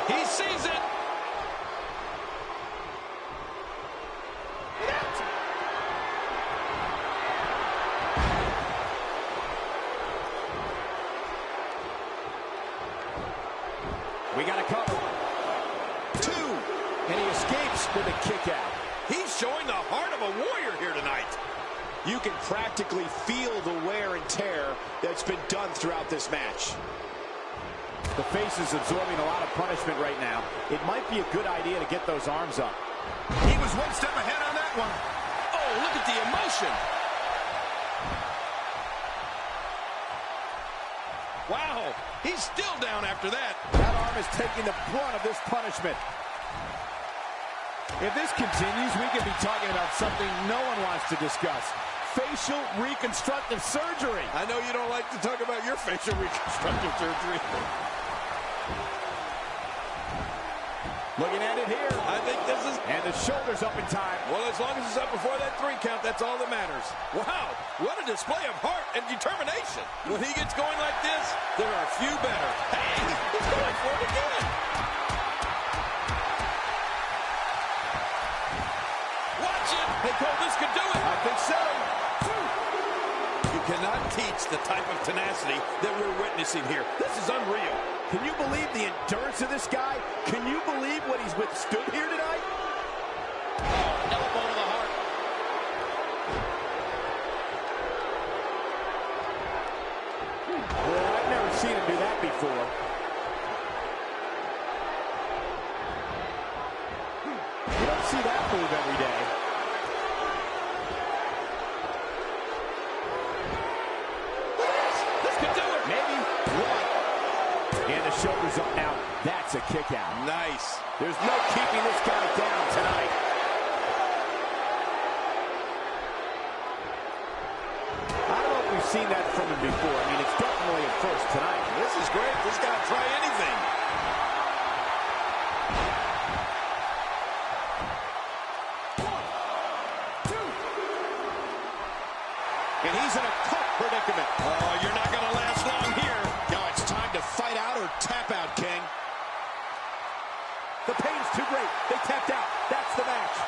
He sees it. We got a cover. 2. And he escapes with a kick out. He's showing the heart of a warrior here tonight. You can practically feel the wear and tear that's been done throughout this match. The face is absorbing a lot of punishment right now. It might be a good idea to get those arms up. He was one step ahead on that one. Oh, look at the emotion. Wow, he's still down after that. That arm is taking the brunt of this punishment. If this continues, we could be talking about something no one wants to discuss. Facial reconstructive surgery. I know you don't like to talk about your facial reconstructive surgery. Looking at it here. I think this is... And the shoulders up in time. Well, as long as it's up before that 3 count, that's all that matters. Wow, what a display of heart and determination. When he gets going like this, there are few better. Hey, he's going for it again. Watch it. Hey, Cole, this could do it. I think so. You cannot teach the type of tenacity that we're witnessing here. This is unreal. Can you believe the endurance of this guy? Can you believe what he's withstood here tonight? Oh, elbow to the heart. Well, I've never seen him do that before. You don't see that move every day. Look at this. This could do it. Maybe one. And the shoulder's up now. That's a kick out. Nice. There's no keeping this guy down tonight. I don't know if we've seen that from him before. I mean, it's definitely a first tonight. This is great. This guy will try anything. And he's in a tough predicament. Oh, you're not going to last long here. Now it's time to fight out or tap out, King. The pain's too great. They tapped out. That's the match.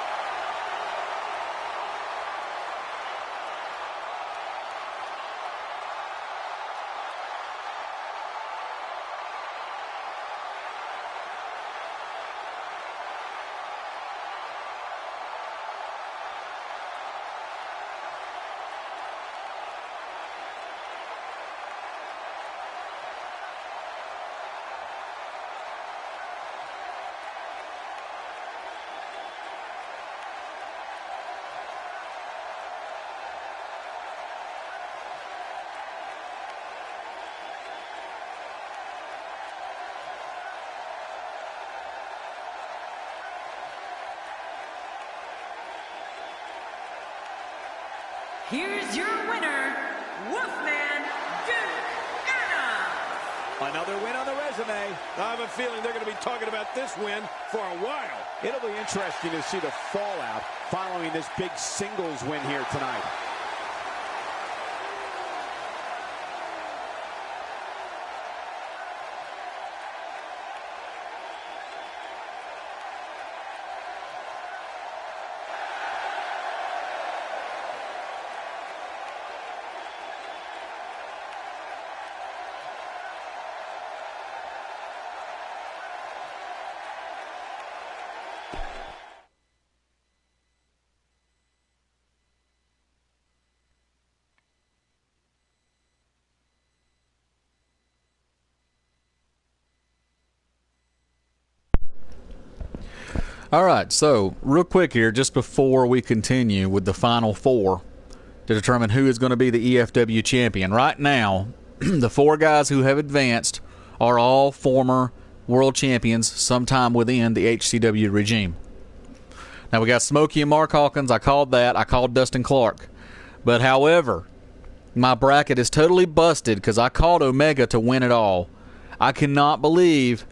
Here's your winner, Wolfman Duke Anna. Another win on the resume. I have a feeling they're going to be talking about this win for a while. It'll be interesting to see the fallout following this big singles win here tonight. All right, so real quick here, just before we continue with the final four to determine who is going to be the EFW champion. Right now, the four guys who have advanced are all former world champions sometime within the HCW regime. Now, we got Smokey and Mark Hawkins. I called that. I called Dustin Clark. But, however, my bracket is totally busted because I called Omega to win it all. I cannot believe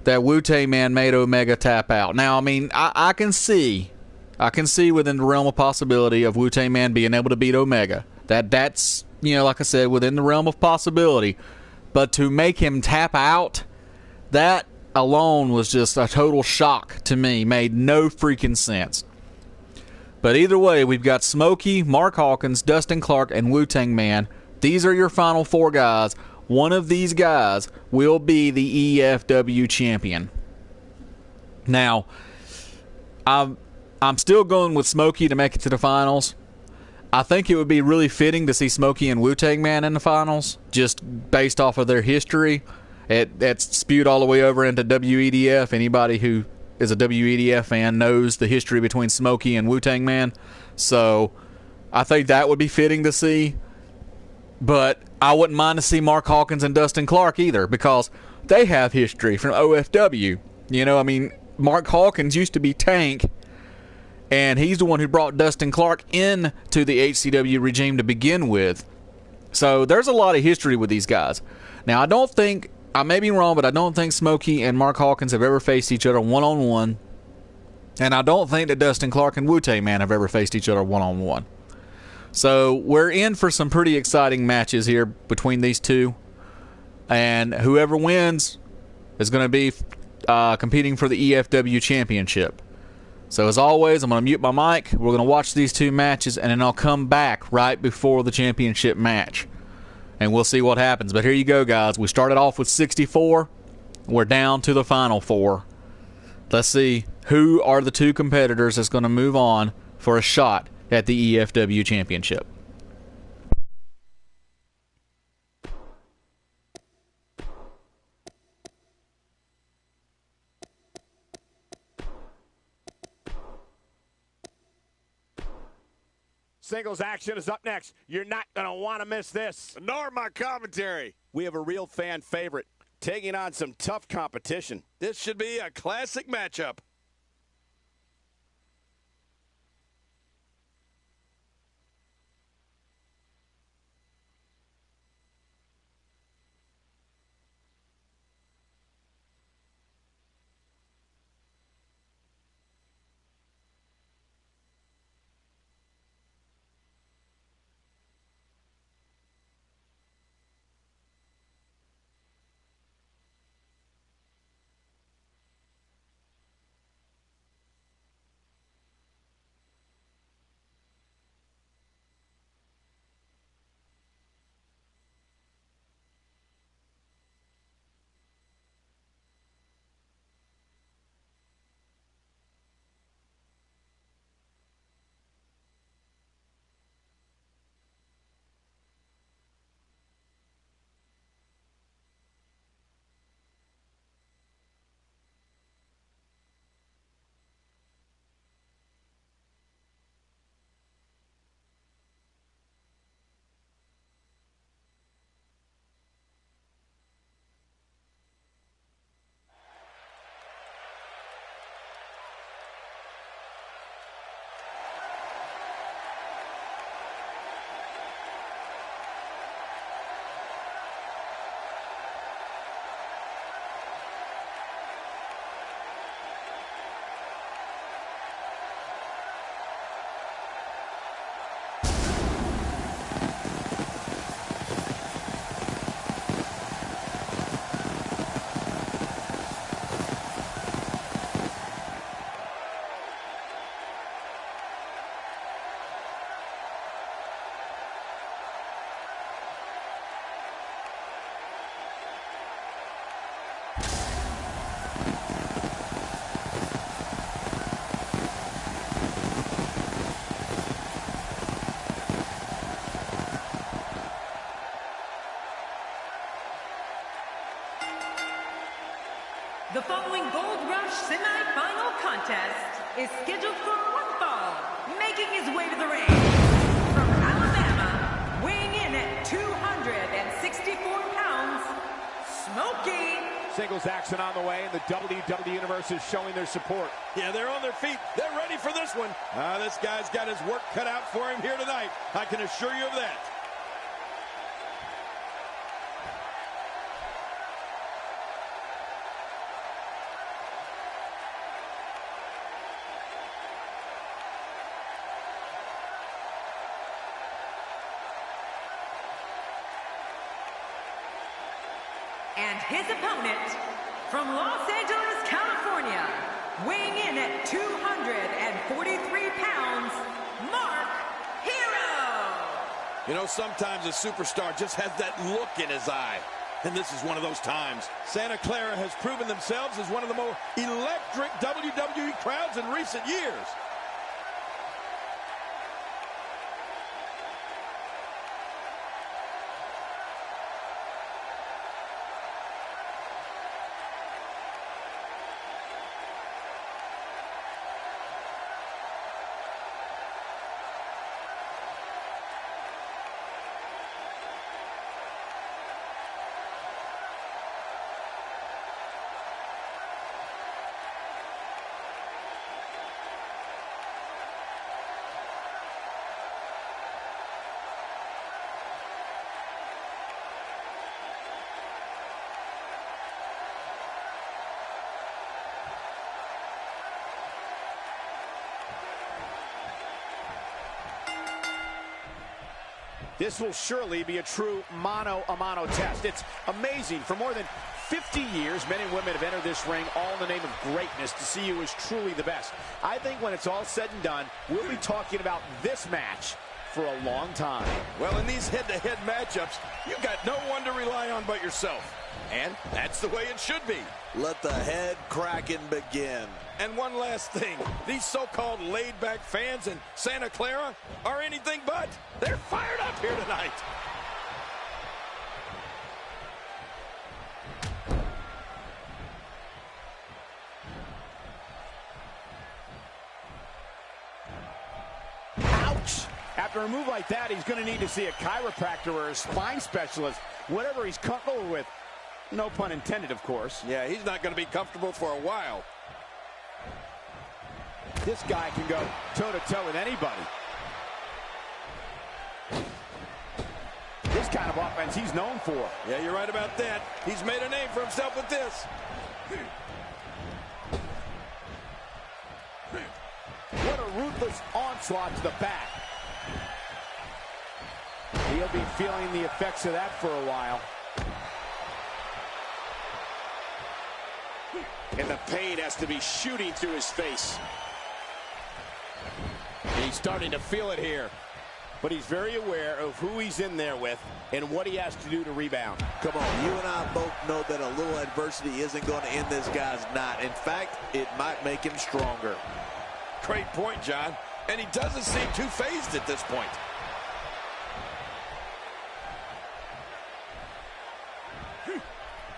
that Wu-Tang Man made Omega tap out. Now, I mean, I can see within the realm of possibility of Wu-Tang Man being able to beat Omega. That's, you know, like I said, within the realm of possibility. But to make him tap out, that alone was just a total shock to me. Made no freaking sense. But either way, we've got Smokey, Mark Hawkins, Dustin Clark, and Wu-Tang Man. These are your final four guys. One of these guys will be the EFW champion. Now, I'm still going with Smokey to make it to the finals. I think it would be really fitting to see Smokey and Wu-Tang Man in the finals, just based off of their history. It's spewed all the way over into WEDF. Anybody who is a WEDF fan knows the history between Smokey and Wu-Tang Man. So I think that would be fitting to see. But I wouldn't mind to see Mark Hawkins and Dustin Clark either, because they have history from OFW. You know, I mean, Mark Hawkins used to be Tank, and he's the one who brought Dustin Clark into the HCW regime to begin with. So there's a lot of history with these guys. Now, I don't think, I may be wrong, but I don't think Smokey and Mark Hawkins have ever faced each other one-on-one. And I don't think that Dustin Clark and Wu-Tang Man have ever faced each other one-on-one. So we're in for some pretty exciting matches here between these two. And whoever wins is going to be competing for the EFW Championship. So as always, I'm going to mute my mic. We're going to watch these two matches, and then I'll come back right before the championship match. and we'll see what happens. But here you go, guys. We started off with 64. We're down to the final 4. Let's see who are the 2 competitors that's going to move on for a shot at the EFW Championship. Singles action is up next. You're not going to want to miss this. Nor my commentary. We have a real fan favorite taking on some tough competition. This should be a classic matchup. The following Gold Rush semi-final contest is scheduled for one fall. Making his way to the ring from Alabama, weighing in at 264 pounds, Smokey. Singles action on the way, and the WWE Universe is showing their support. Yeah, they're on their feet. They're ready for this one. This guy's got his work cut out for him here tonight. I can assure you of that. And his opponent, from Los Angeles, California, weighing in at 243 pounds, Mark Hero. You know, sometimes a superstar just has that look in his eye. And this is one of those times. Santa Clara has proven themselves as one of the more electric WWE crowds in recent years. This will surely be a true mano-a-mano test. It's amazing. For more than 50 years, men and women have entered this ring all in the name of greatness to see who is truly the best. I think when it's all said and done, we'll be talking about this match for a long time. Well, in these head-to-head matchups, you got no one to rely on but yourself. And that's the way it should be. Let the head cracking begin. And one last thing. These so-called laid-back fans in Santa Clara are anything but. They're fired up here tonight. Ouch! After a move like that, he's going to need to see a chiropractor or a spine specialist, whatever he's comfortable with. No pun intended, of course. Yeah, he's not going to be comfortable for a while. This guy can go toe-to-toe with anybody. This kind of offense he's known for. Yeah, you're right about that. He's made a name for himself with this. What a ruthless onslaught to the back. He'll be feeling the effects of that for a while. And the pain has to be shooting through his face. He's starting to feel it here. But he's very aware of who he's in there with and what he has to do to rebound. Come on, you and I both know that a little adversity isn't going to end this guy's night. In fact, it might make him stronger. Great point, John. And he doesn't seem too phased at this point.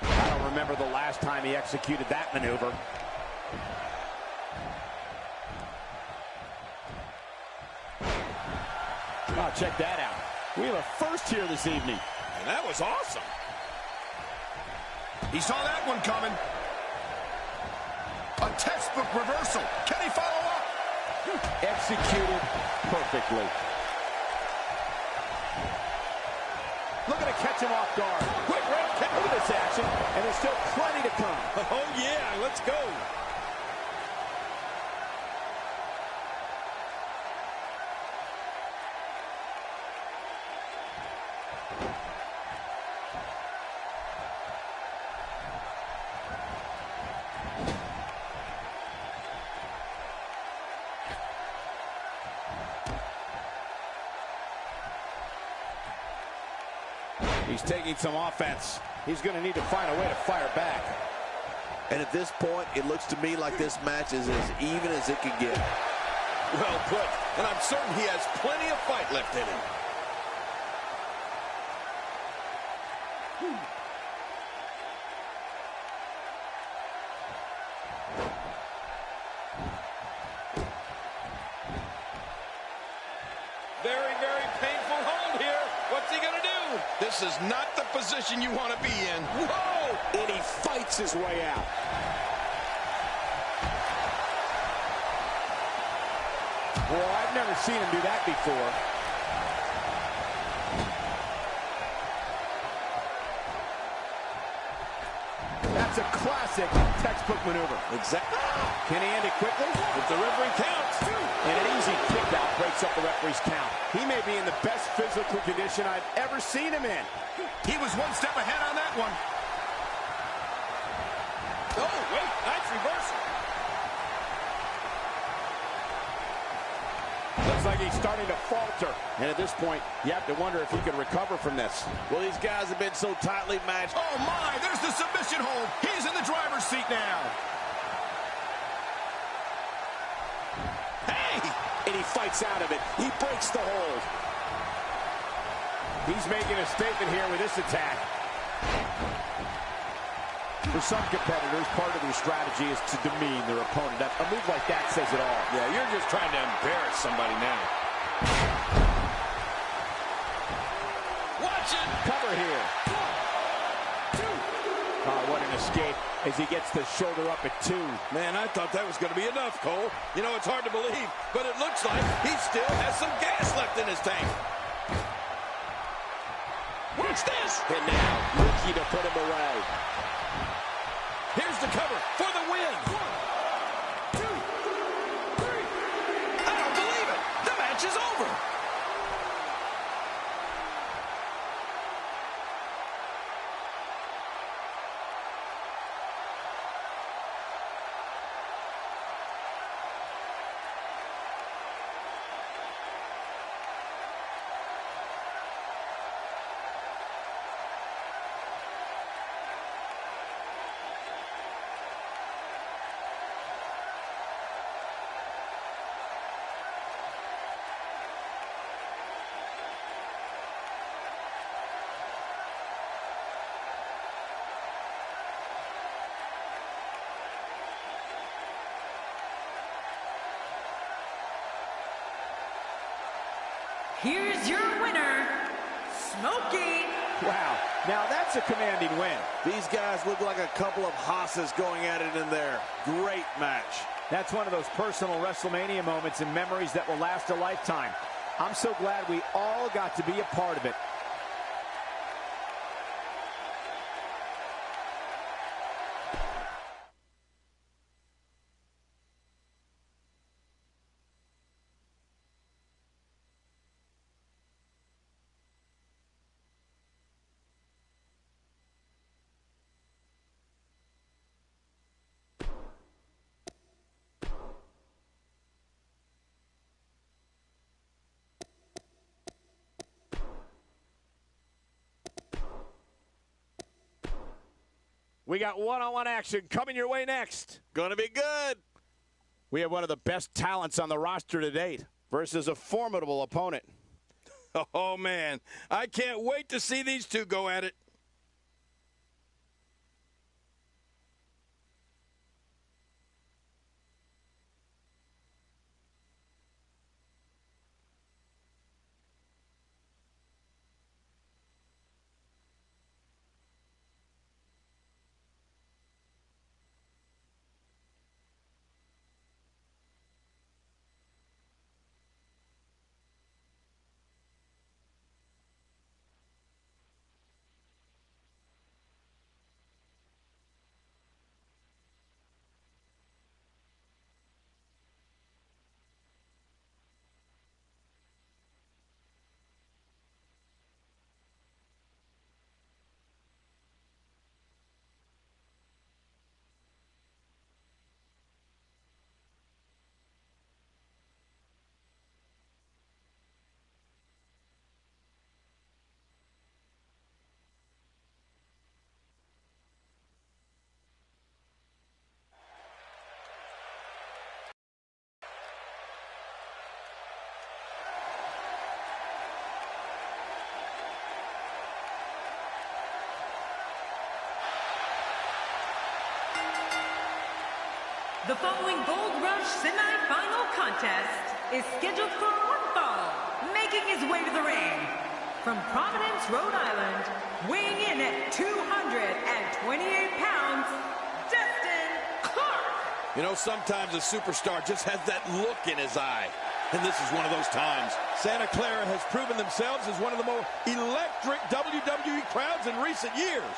I don't remember the last time he executed that maneuver. Oh, check that out. We have a first here this evening. And that was awesome. He saw that one coming. A textbook reversal. Can he follow up? Executed perfectly. Looking to catch him off guard. Quick round kick. Look at this action. And there's still plenty to come. Oh, yeah. Let's go. He's taking some offense. He's going to need to find a way to fire back. And at this point, it looks to me like this match is as even as it could get. Well put. And I'm certain he has plenty of fight left in him. Very, very painful hold here. What's he going to do? This is not the position you want to be in. Whoa! And he fights his way out. Well, I've never seen him do that before. That's a classic textbook maneuver. Exactly. Can he end it quickly? If the referee counts. And an easy kick out breaks up the referee's count. He may be in the best physical condition I've ever seen him in. He was one step ahead on that one. Oh, wait. Nice reversal. Looks like he's starting to falter. And at this point, you have to wonder if he can recover from this. Well, these guys have been so tightly matched. Oh, my. There's the submission hold. He's in the driver's seat now. And he fights out of it. He breaks the hold. He's making a statement here with this attack. For some competitors, part of their strategy is to demean their opponent. A move like that says it all. Yeah, you're just trying to embarrass somebody now. Watch it. Cover here. 1, 2, 3. Oh, what an escape as he gets the shoulder up at 2. Man, I thought that was going to be enough, Cole. You know, it's hard to believe, but it looks like he still has some gas left in his tank. Watch this. And now, looking to put him away. Here's the cover for the win. 1, 2, 3. I don't believe it. The match is over. here's your winner, Smokey. Wow, now that's a commanding win. These guys look like a couple of hosses going at it in there. Great match. That's one of those personal WrestleMania moments and memories that will last a lifetime. I'm so glad we all got to be a part of it. We got one-on-one action coming your way next. Gonna be good. We have one of the best talents on the roster to date versus a formidable opponent. Oh, man. I can't wait to see these two go at it. The following Gold Rush semi-final contest is scheduled for one fall, making his way to the ring. From Providence, Rhode Island, weighing in at 228 pounds, Dustin Clark. You know, sometimes a superstar just has that look in his eye. And this is one of those times. Santa Clara has proven themselves as one of the more electric WWE crowds in recent years.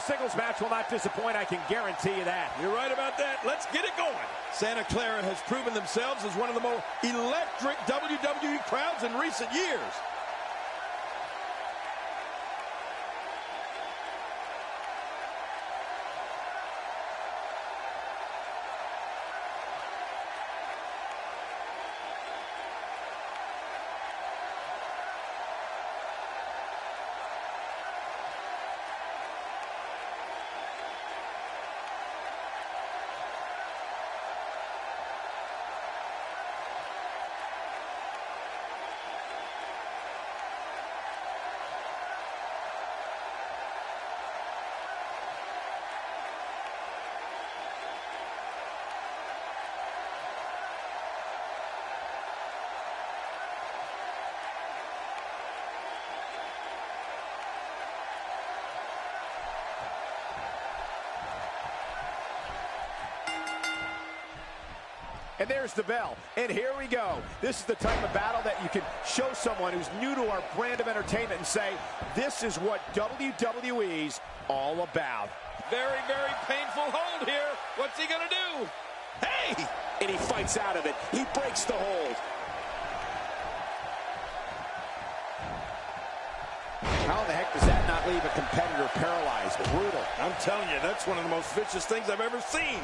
singles match will not disappoint, I can guarantee you that. You're right about that. Let's get it going. Santa Clara has proven themselves as one of the more electric WWE crowds in recent years. And there's the bell. And here we go. This is the type of battle that you can show someone who's new to our brand of entertainment and say, this is what WWE's all about. Very, very painful hold here. What's he going to do? Hey! And he fights out of it. He breaks the hold. How in the heck does that not leave a competitor paralyzed? Brutal. I'm telling you, that's one of the most vicious things I've ever seen.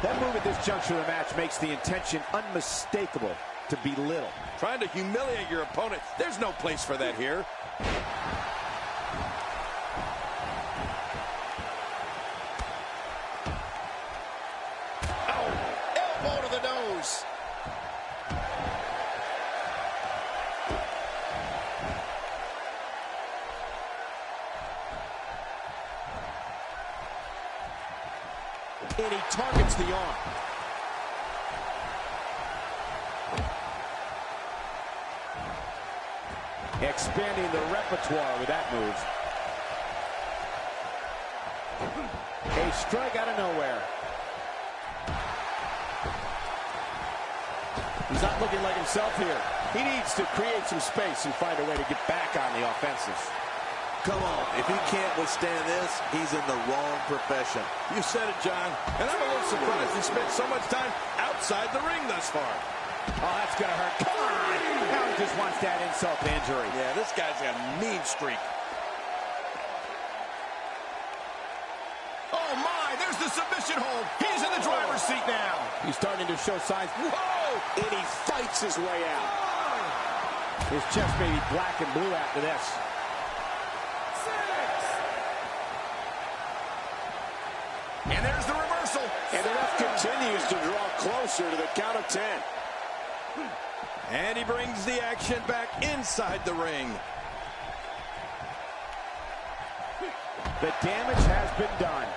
That move at this juncture of the match makes the intention unmistakable to belittle. Trying to humiliate your opponent. There's no place for that here. Oh, elbow to the nose. And he targets the arm. Expanding the repertoire with that move. A strike out of nowhere. He's not looking like himself here. He needs to create some space and find a way to get back on the offensive. Come on, if he can't withstand this, he's in the wrong profession. You said it, John. And I'm a little surprised he spent so much time outside the ring thus far. Oh, that's going to hurt. Come on! Now he just wants that insult to injury. Yeah, this guy's got a mean streak. Oh, my, there's the submission hold. He's in the driver's seat now. He's starting to show signs. Whoa! And he fights his way out. His chest may be black and blue after this. And there's the reversal. And the ref continues to draw closer to the count of 10. And he brings the action back inside the ring. The damage has been done.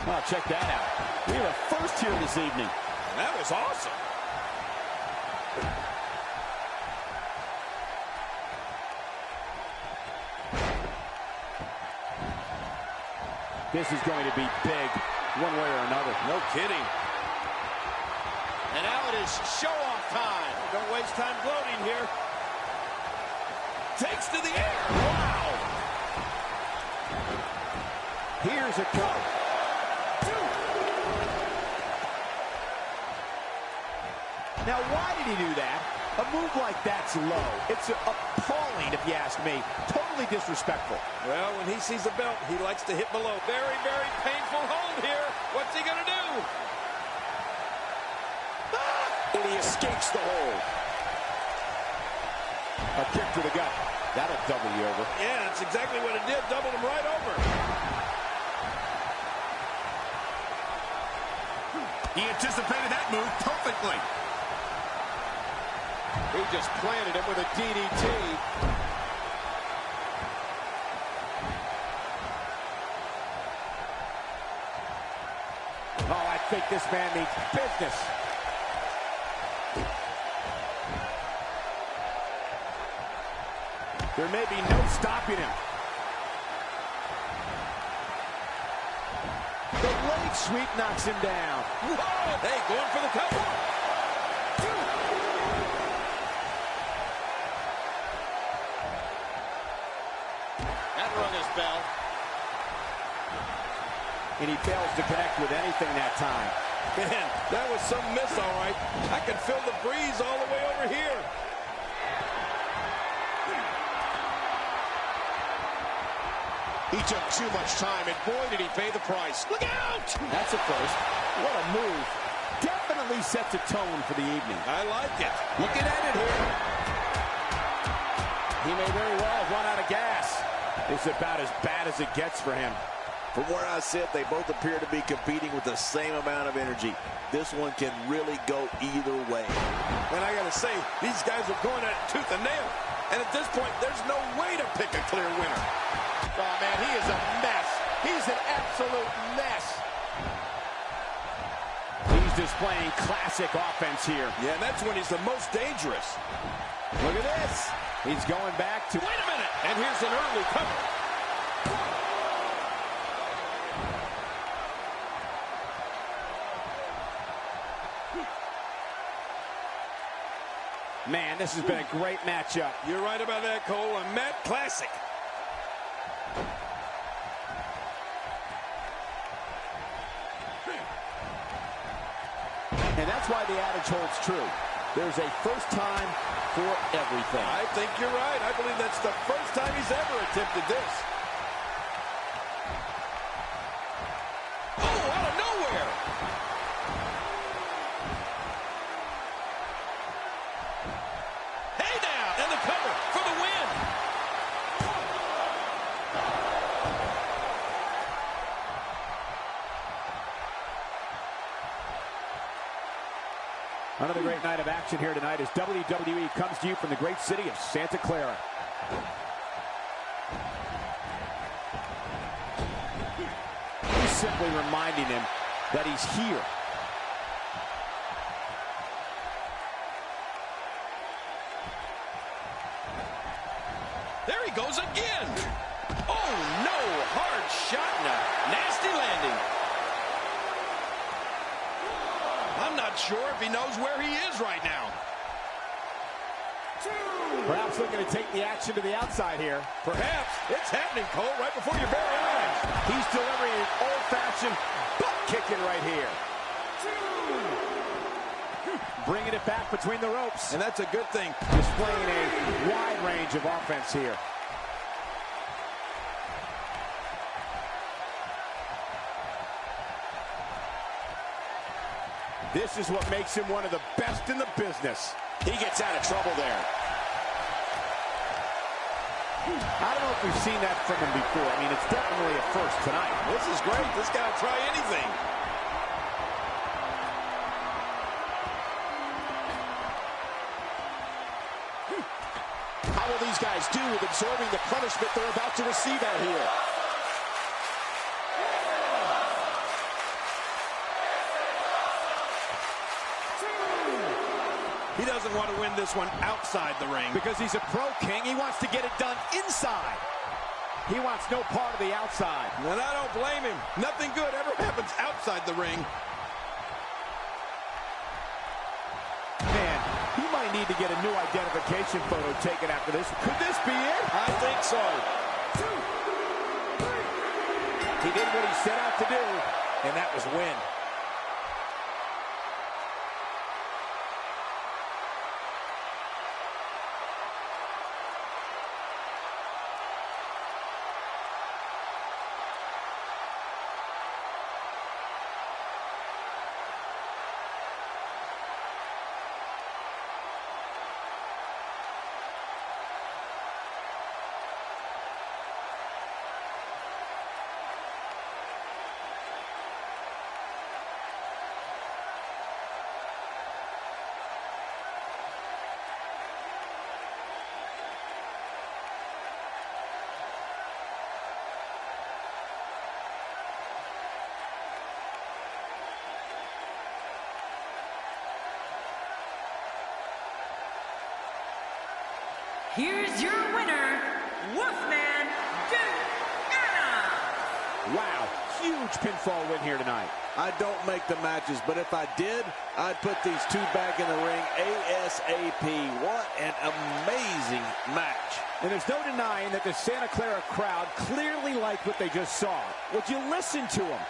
Oh, check that out. We have a first here this evening. That was awesome. This is going to be big, one way or another. No kidding. And now it is show-off time. Don't waste time gloating here. Takes to the air. Wow. Here's a cover. Now, why did he do that? A move like that's low. It's appalling, if you ask me. Totally disrespectful. Well, when he sees a belt, he likes to hit below. Very, very painful hold here. What's he going to do? And he escapes the hold. A kick to the gut. That'll double you over. Yeah, that's exactly what it did. Doubled him right over. He anticipated that move perfectly. He just planted him with a DDT. Oh, I think this man means business. There may be no stopping him. The leg sweep knocks him down. Whoa! Hey, going for the cover. and he fails to connect with anything that time. Man, that was some miss, all right. I can feel the breeze all the way over here. He took too much time, and boy, did he pay the price. Look out! That's a first. What a move. Definitely sets a tone for the evening. I like it. Looking at it here. He may very well have run out of gas. It's about as bad as it gets for him. From where I sit, they both appear to be competing with the same amount of energy. This one can really go either way. And I got to say, these guys are going at it tooth and nail. And at this point, there's no way to pick a clear winner. Oh, man, he is a mess. He's an absolute mess. He's displaying classic offense here. Yeah, and that's when he's the most dangerous. Look at this. He's going back to... Wait a minute. And here's an early cover. Man, this has been a great matchup. You're right about that, Cole. A Matt classic. And that's why the adage holds true. There's a first time for everything. I think you're right. I believe that's the first time he's ever attempted this. Oh, out of nowhere. Hey now, and the cover for the win. Another great night of action here tonight as WWE comes to you from the great city of Santa Clara. He's simply reminding him that he's here. There he goes again. Oh, no. Hard shot and a nasty landing. I'm not sure if he knows where he is right now. Perhaps looking to take the action to the outside here. Perhaps. It's happening, Cole, right before your very eyes. He's delivering an old-fashioned butt kicking right here. Bringing it back between the ropes. And that's a good thing. Displaying a wide range of offense here. This is what makes him one of the best in the business. He gets out of trouble there. I don't know if we've seen that from him before. I mean, it's definitely a first tonight. This is great. This guy will try anything. How will these guys do with absorbing the punishment they're about to receive out here? He doesn't want to win this one outside the ring. Because he's a pro king, he wants to get it done inside. He wants no part of the outside. And I don't blame him. Nothing good ever happens outside the ring. Man, he might need to get a new identification photo taken after this. Could this be it? I think so. He did what he set out to do, and that was win. Here's your winner, Wolfman Anna. Wow, huge pinfall win here tonight. I don't make the matches, but if I did, I'd put these two back in the ring ASAP. What an amazing match. And there's no denying that the Santa Clara crowd clearly liked what they just saw. Would you listen to them?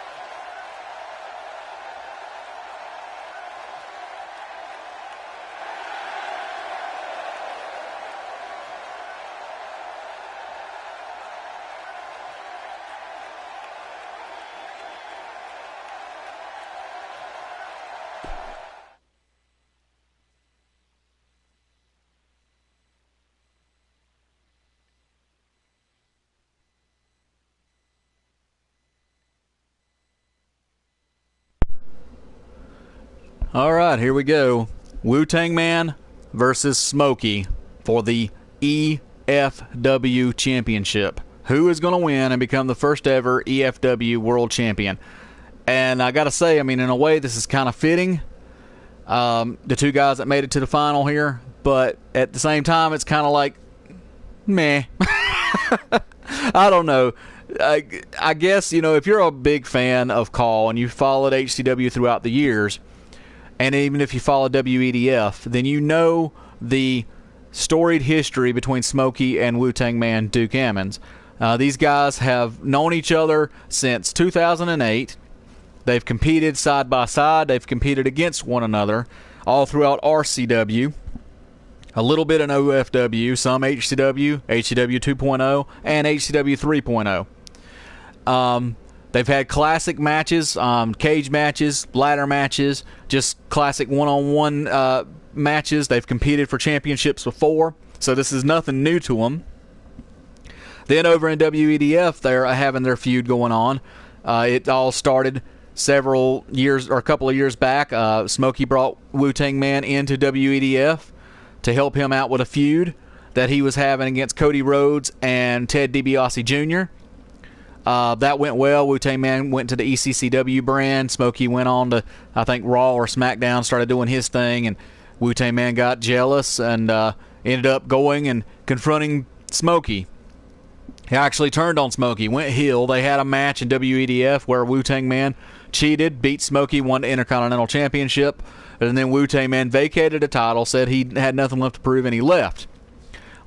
All right, here we go. Wu-Tang Man versus Smokey for the EFW Championship. Who is going to win and become the first ever EFW World Champion? And I got to say, I mean, in a way, this is kind of fitting. The two guys that made it to the final here, but at the same time, it's kind of like, meh. I don't know. I guess, you know, if you're a big fan of CAW and you followed HCW throughout the years, and even if you follow WEDF, then you know the storied history between Smokey and Wu-Tang Man Duke Ammons. These guys have known each other since 2008. They've competed side by side. They've competed against one another all throughout RCW. A little bit in OFW, some HCW, HCW 2.0, and HCW 3.0. They've had classic matches, cage matches, ladder matches, just classic one-on-one matches. They've competed for championships before, so this is nothing new to them. Then over in WEDF, they're having their feud going on. It all started several years, or a couple of years back. Smokey brought Wu-Tang Man into WEDF to help him out with a feud that he was having against Cody Rhodes and Ted DiBiase Jr. That went well. Wu-Tang Man went to the ECCW brand. Smokey went on to, I think, Raw or SmackDown, started doing his thing, and Wu-Tang Man got jealous and ended up going and confronting Smokey. He actually turned on Smokey, went heel. They had a match in WEDF where Wu-Tang Man cheated, beat Smokey, won the Intercontinental Championship, and then Wu-Tang Man vacated the title, said he had nothing left to prove, and he left.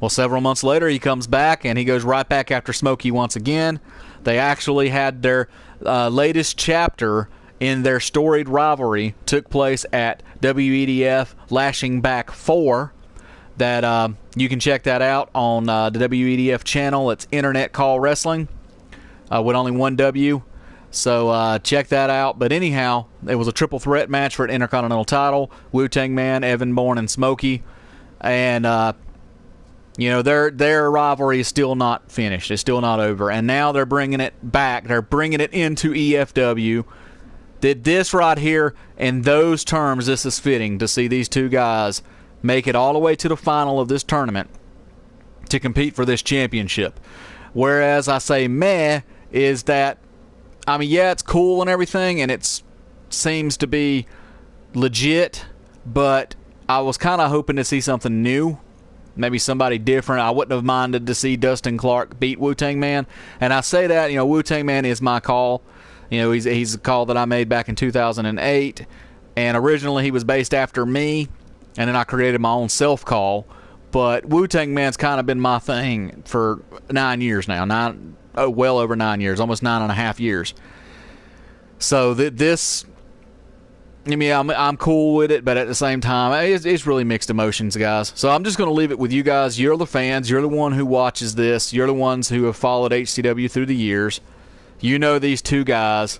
Well, several months later, he comes back, and he goes right back after Smokey once again. They actually had their latest chapter in their storied rivalry took place at WEDF Lashing Back 4. That you can check that out on the WEDF channel. It's Internet Call Wrestling with only one W. So check that out. But anyhow, it was a triple threat match for an Intercontinental title. Wu-Tang Man, Evan Bourne, and Smokey. And you know, their rivalry is still not finished. It's still not over. And now they're bringing it back. They're bringing it into EFW. Did this right here, in those terms, this is fitting to see these two guys make it all the way to the final of this tournament to compete for this championship. Whereas I say meh is that, I mean, yeah, it's cool and everything, and it seems to be legit, but I was kind of hoping to see something new. Maybe somebody different. I wouldn't have minded to see Dustin Clark beat Wu-Tang Man. And I say that, you know, Wu-Tang Man is my call. You know, he's a call that I made back in 2008. And originally he was based after me. And then I created my own self-call. But Wu-Tang Man's kind of been my thing for 9 years now. Well over 9 years. Almost 9.5 years. So this... I mean, I'm cool with it, but at the same time, it's really mixed emotions, guys. So I'm just going to leave it with you guys. You're the fans. You're the one who watches this. You're the ones who have followed HCW through the years. You know these two guys,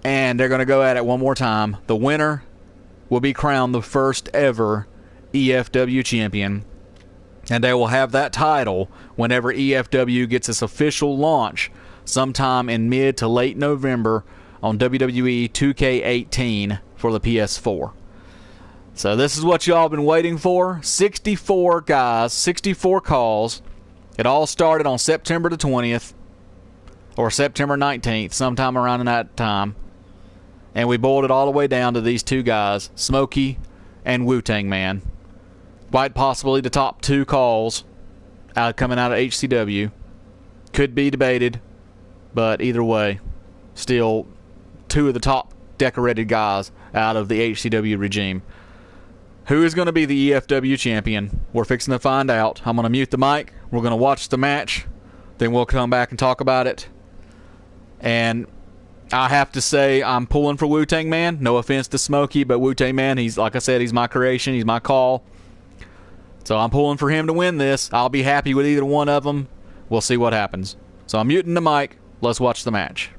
and they're going to go at it one more time. The winner will be crowned the first ever EFW champion, and they will have that title whenever EFW gets its official launch sometime in mid to late November on WWE 2K18 for the PS4. So this is what y'all been waiting for. 64 guys, 64 calls. It all started on September the 20th or September 19th, sometime around that time. And we boiled it all the way down to these two guys, Smokey and Wu-Tang Man. Quite possibly the top two calls coming out of HCW. Could be debated, but either way, still two of the top decorated guys out of the HCW regime. Who is going to be the EFW champion? We're fixing to find out. I'm going to mute the mic. We're going to watch the match. Then we'll come back and talk about it. And I have to say, I'm pulling for Wu-Tang Man. No offense to Smokey, but Wu-Tang Man, he's, like I said, he's my creation. He's my call. So I'm pulling for him to win this. I'll be happy with either one of them. We'll see what happens. So I'm muting the mic. Let's watch the match.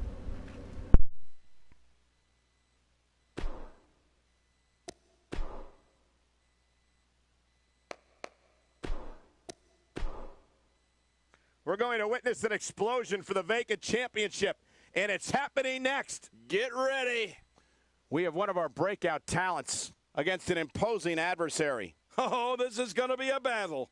We're going to witness an explosion for the vacant championship, and it's happening next. Get ready. We have one of our breakout talents against an imposing adversary. Oh, this is going to be a battle.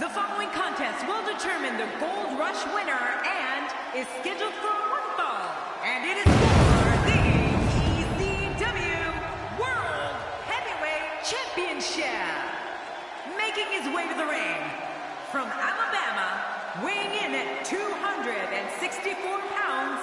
The following contest will determine the Gold Rush winner and is scheduled for one fall. And it is for the ECW World Heavyweight Championship. Making his way to the ring from Alabama, weighing in at 264 pounds,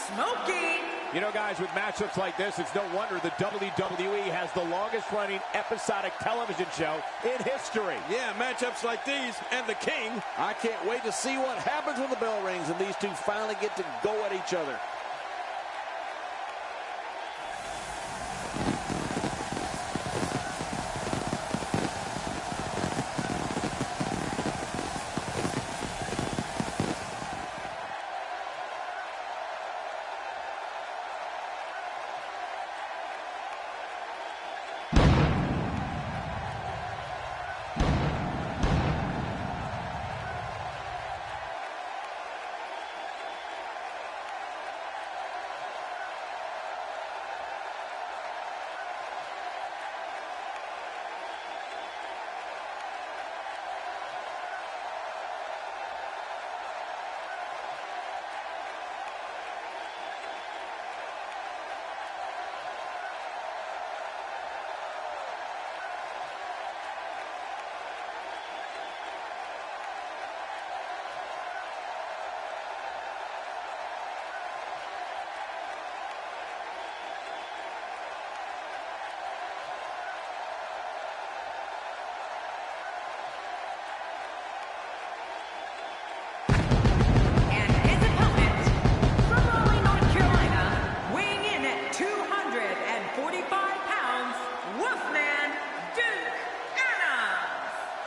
Smokey. You know, guys, with matchups like this, it's no wonder the WWE has the longest-running episodic television show in history. Yeah, matchups like these and the King. I can't wait to see what happens when the bell rings and these two finally get to go at each other.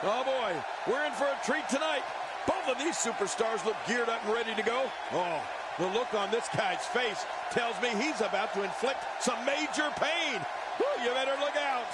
Oh, boy, we're in for a treat tonight. Both of these superstars look geared up and ready to go. Oh, the look on this guy's face tells me he's about to inflict some major pain. Whew, you better look out.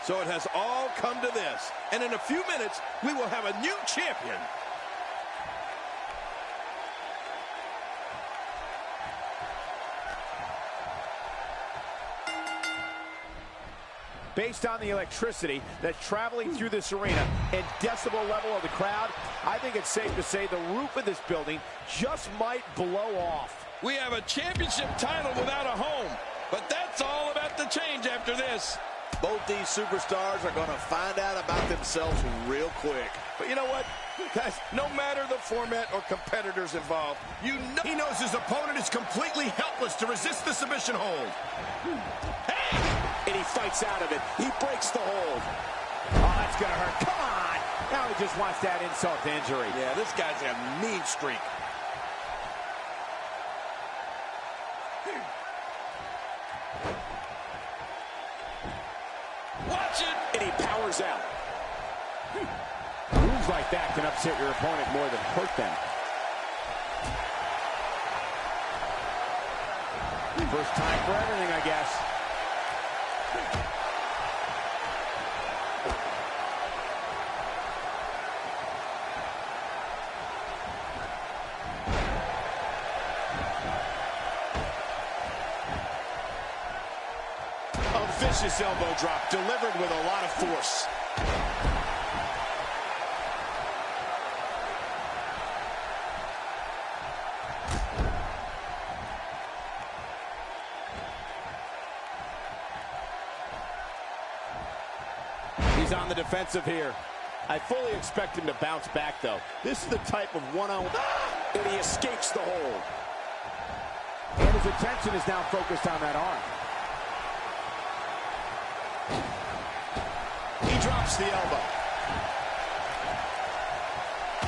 So it has all come to this. And in a few minutes, we will have a new champion. Based on the electricity that's traveling through this arena and decibel level of the crowd, I think it's safe to say the roof of this building just might blow off. We have a championship title without a home, but that's all about to change after this. Both these superstars are going to find out about themselves real quick. But you know what, guys, no matter the format or competitors involved, you know He knows his opponent is completely helpless to resist the submission hold. Hey! And he fights out of it. He breaks the hold. Oh, that's going to hurt. Come on. Now he just wants that insult to injury. Yeah, this guy's a mean streak. Watch it! And he powers out. Moves like that can upset your opponent more than hurt them. First time for everything, I guess. A vicious elbow drop delivered with a lot of force. He's on the defensive here. I fully expect him to bounce back, though. This is the type of one-on-one. And he escapes the hold. And his attention is now focused on that arm. He drops the elbow.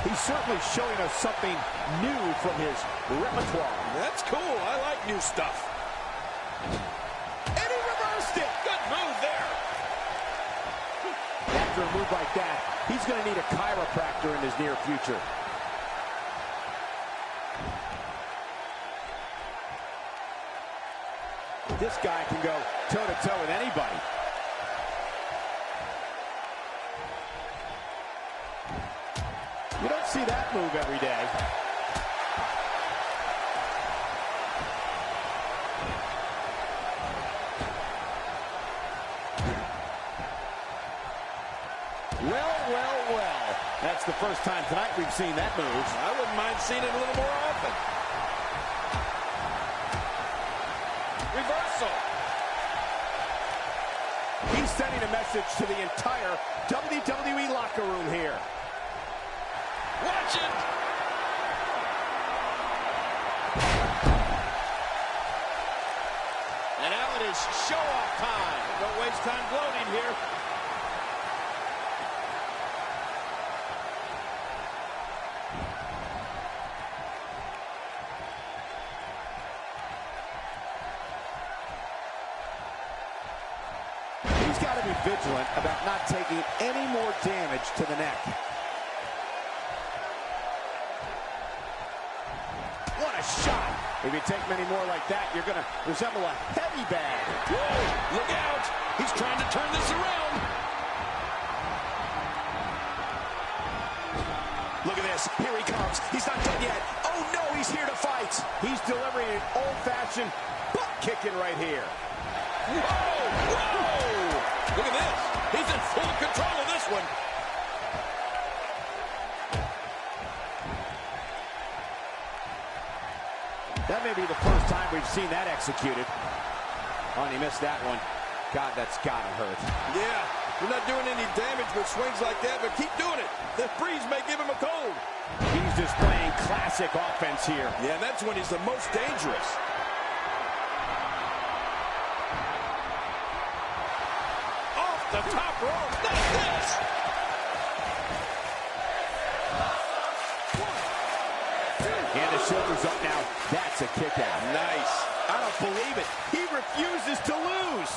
He's certainly showing us something new from his repertoire. That's cool. I like new stuff. And he reversed it. Good move there. After a move like that, he's going to need a chiropractor in his near future. This guy can go toe-to-toe with anybody. You don't see that move every day. Well. That's the first time tonight we've seen that move. I wouldn't mind seeing it a little more often. Reversal. He's sending a message to the entire WWE locker room here. Watch it. And now it is show-off time. Don't waste time gloating here. He's got to be vigilant about not taking any more damage to the neck. What a shot. If you take many more like that, you're going to resemble a heavy bag. Whoa, look out. He's trying to turn this around. Look at this. Here he comes. He's not done yet. Oh, no, he's here to fight. He's delivering an old-fashioned butt kicking right here. Whoa! Look at this. He's in full control of this one. That may be the first time we've seen that executed. Oh, and he missed that one. God, that's gotta hurt. Yeah, you're not doing any damage with swings like that, but keep doing it. The breeze may give him a cold. He's displaying classic offense here. Yeah, and that's when he's the most dangerous. Off the top rope. That's this. And the shoulder's up now. That's a kick out. Nice. I don't believe it. He refuses to lose.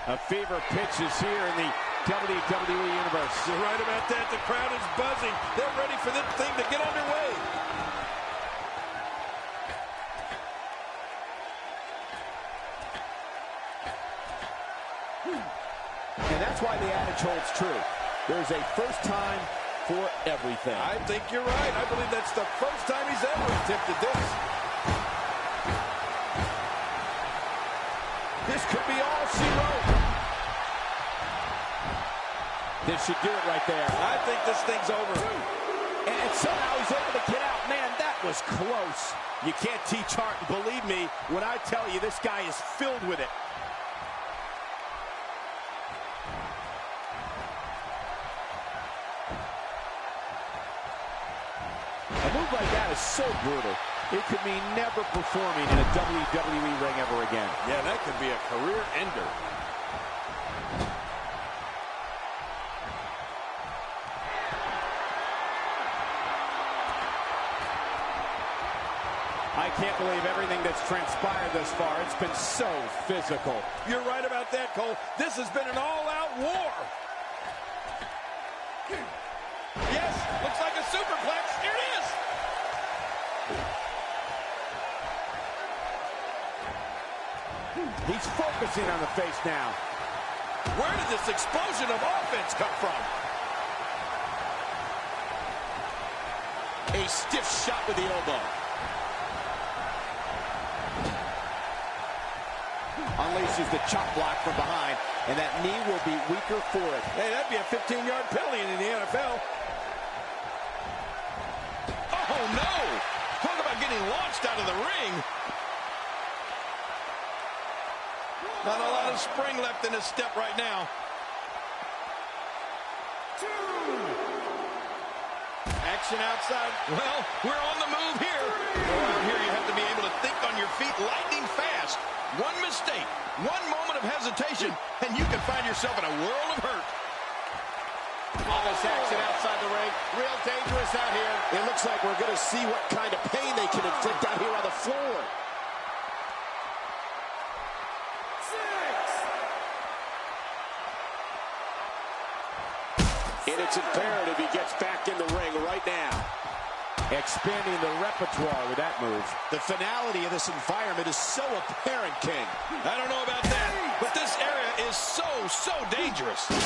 A fever pitch is here in the WWE Universe. You're right about that. The crowd is buzzing. They're ready for this thing to get underway. And that's why the adage holds true. There's a first time for everything. I think you're right. I believe that's the first time he's ever attempted this. This could be all she wrote. This should do it right there. I think this thing's over. And somehow he's able to get out. Man, that was close. You can't teach art, and believe me when I tell you this guy is filled with it. A move like that is so brutal. It could mean never performing in a WWE ring ever again. Yeah, that could be a career ender. I can't believe everything that's transpired thus far. It's been so physical. You're right about that, Cole. This has been an all-out war. Yes, looks like a superplex. Here it is. He's focusing on the face now. Where did this explosion of offense come from? A stiff shot with the elbow. Unleashes the chop block from behind, and that knee will be weaker for it. Hey, that'd be a 15-yard penalty in the NFL. Oh, no! Talk about getting launched out of the ring. Not a lot of spring left in his step right now. Action outside. Well, we're on the move here. Around here, you have to be able to think on your feet lightning fast. One mistake, one moment of hesitation, and you can find yourself in a world of hurt. All this action outside the ring. Real dangerous out here. It looks like we're going to see what kind of pain they can inflict out here on the floor. 6. And it's imperative he gets back in the ring right now. Expanding the repertoire with that move. The finality of this environment is so apparent, King. I don't know about that, but this area is so dangerous. 9.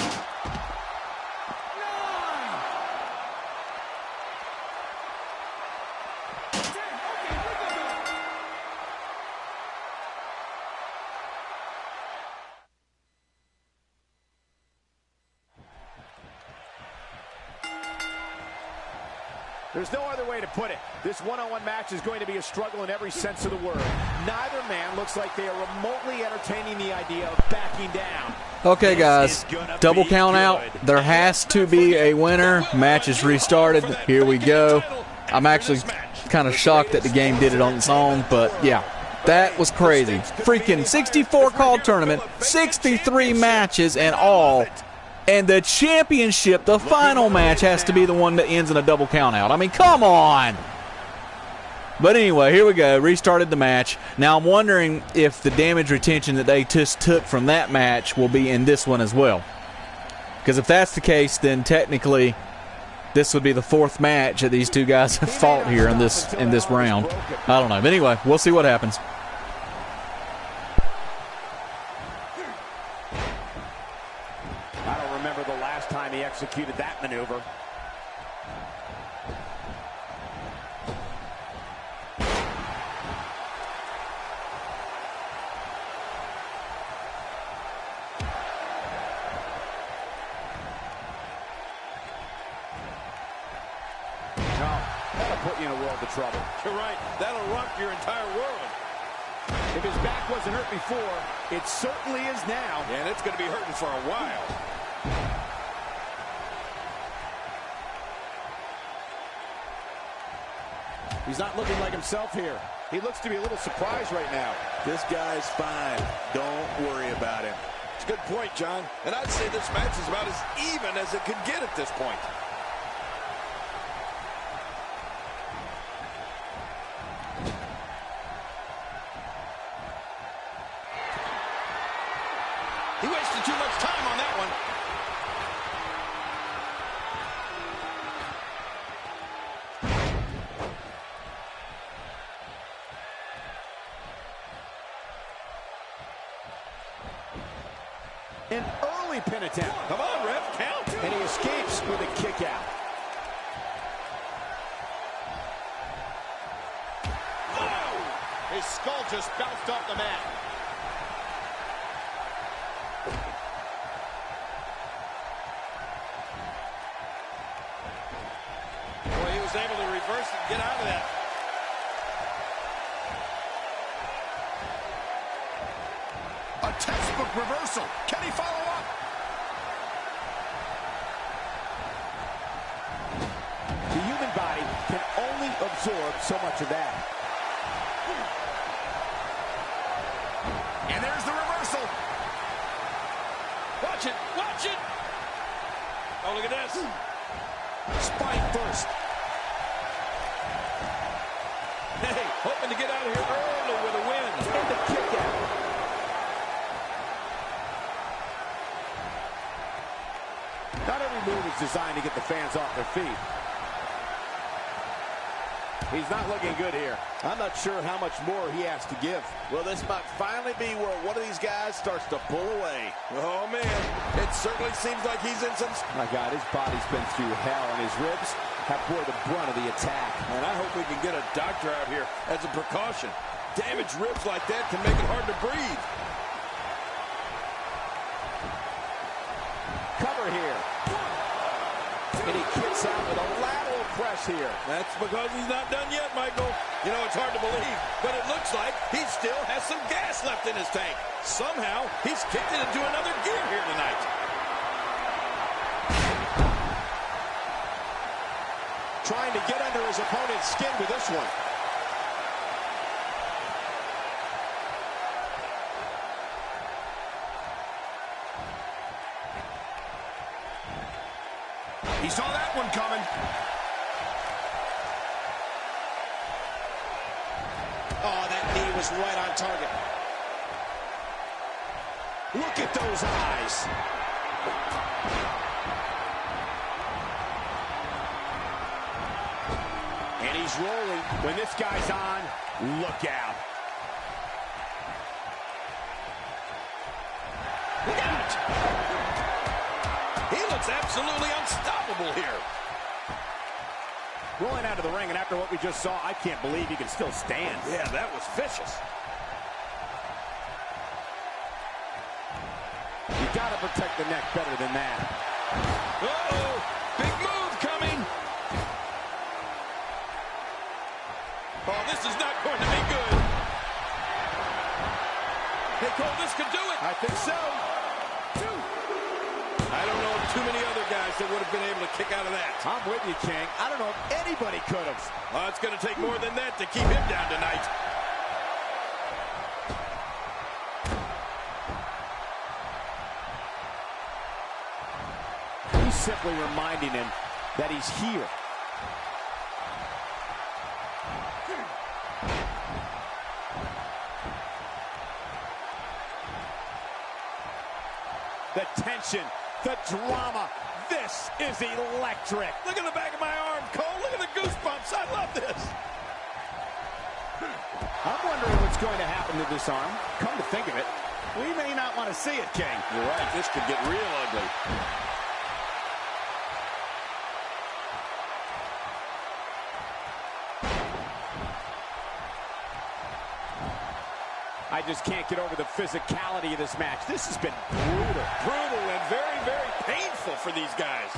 There's no other way to put it. This one-on-one match is going to be a struggle in every sense of the word. Neither man looks like they are remotely entertaining the idea of backing down. Okay, guys, double count out. There has to be a winner. Match is restarted. Here we go. I'm actually kind of shocked that the game did it on its own, but yeah, that was crazy. Freaking 64 call tournament, 63 matches and all. And the championship, the final match, has to be the one that ends in a double countout. I mean, come on. But anyway, here we go. Restarted the match. Now I'm wondering if the damage retention that they just took from that match will be in this one as well. Because if that's the case, then technically this would be the 4th match that these two guys have fought here in this round. I don't know. But anyway, we'll see what happens. He executed that maneuver. That'll put you in a world of trouble. You're right. That'll rock your entire world. If his back wasn't hurt before, it certainly is now. Yeah, and it's going to be hurting for a while. He's not looking like himself here. He looks to be a little surprised right now. This guy's fine. Don't worry about him. It's a good point, John. And I'd say this match is about as even as it could get at this point. He wasted too much time on that one. An early pin attempt. Come on, ref, count. And he escapes with a kick out. Whoa! His skull just bounced off the mat. Boy, he was able to reverse it and get out of that. A textbook reversal. Can he follow up? The human body can only absorb so much of that. And there's the reversal. Watch it, watch it. Oh, look at this. Spine first. Hey, hoping to get out of here early with a win. And the kick out. Not every move is designed to get the fans off their feet. He's not looking good here. I'm not sure how much more he has to give. Well, this might finally be where one of these guys starts to pull away. Oh, man. It certainly seems like he's in some... My God, his body's been through hell, and his ribs have bore the brunt of the attack. And I hope we can get a doctor out here as a precaution. Damaged ribs like that can make it hard to breathe. Cover here. And he kicks out with a lateral press here. That's because he's not done yet, Michael. You know, it's hard to believe, but it looks like he still has some gas left in his tank. Somehow, he's kicked it into another gear here tonight. Trying to get under his opponent's skin with this one. He saw that one coming. Oh, that knee was right on target. Look at those eyes. And he's rolling. When this guy's on, look out. Look out! He looks absolutely unstoppable here. Rolling out of the ring, and after what we just saw, I can't believe he can still stand. Yeah, that was vicious. You gotta protect the neck better than that. Uh-oh! Big move coming! Oh, this is not going to be good. Hey, Cole, this could do it. I think so. I don't know of too many other guys that would have been able to kick out of that. I'm with you, King. I don't know if anybody could have. Oh, it's going to take more than that to keep him down tonight. He's simply reminding him that he's here. The tension, the drama. This is electric. Look at the back of my arm, Cole. Look at the goosebumps. I love this. I'm wondering what's going to happen to this arm. Come to think of it, we may not want to see it, King. You're right. This could get real ugly. I just can't get over the physicality of this match. This has been brutal. Brutal and very, very painful for these guys.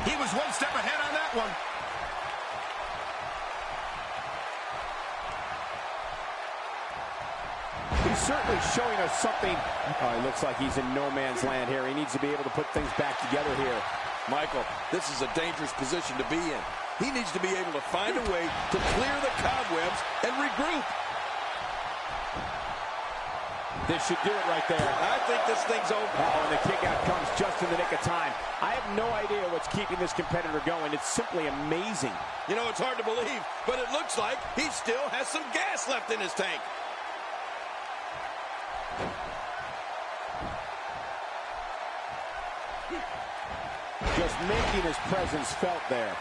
He was one step ahead on that one. He's certainly showing us something. Oh, it looks like he's in no man's land here. He needs to be able to put things back together here. Michael, this is a dangerous position to be in. He needs to be able to find a way to clear the cobwebs and regroup. This should do it right there. I think this thing's over. Oh, and the kick out comes just in the nick of time. I have no idea what's keeping this competitor going. It's simply amazing. You know, it's hard to believe, but it looks like he still has some gas left in his tank. Just making his presence felt there.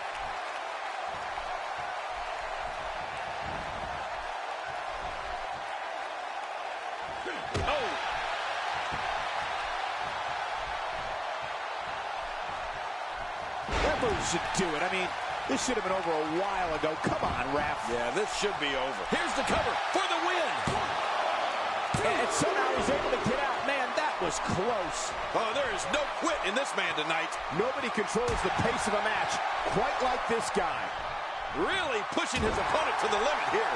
numbers should do it. I mean, this should have been over a while ago. Come on, ref. Yeah, this should be over. Here's the cover for the win. And somehow he's able to get out. Man, that was close. Oh, there is no quit in this man tonight. Nobody controls the pace of a match quite like this guy. Really pushing his opponent to the limit here.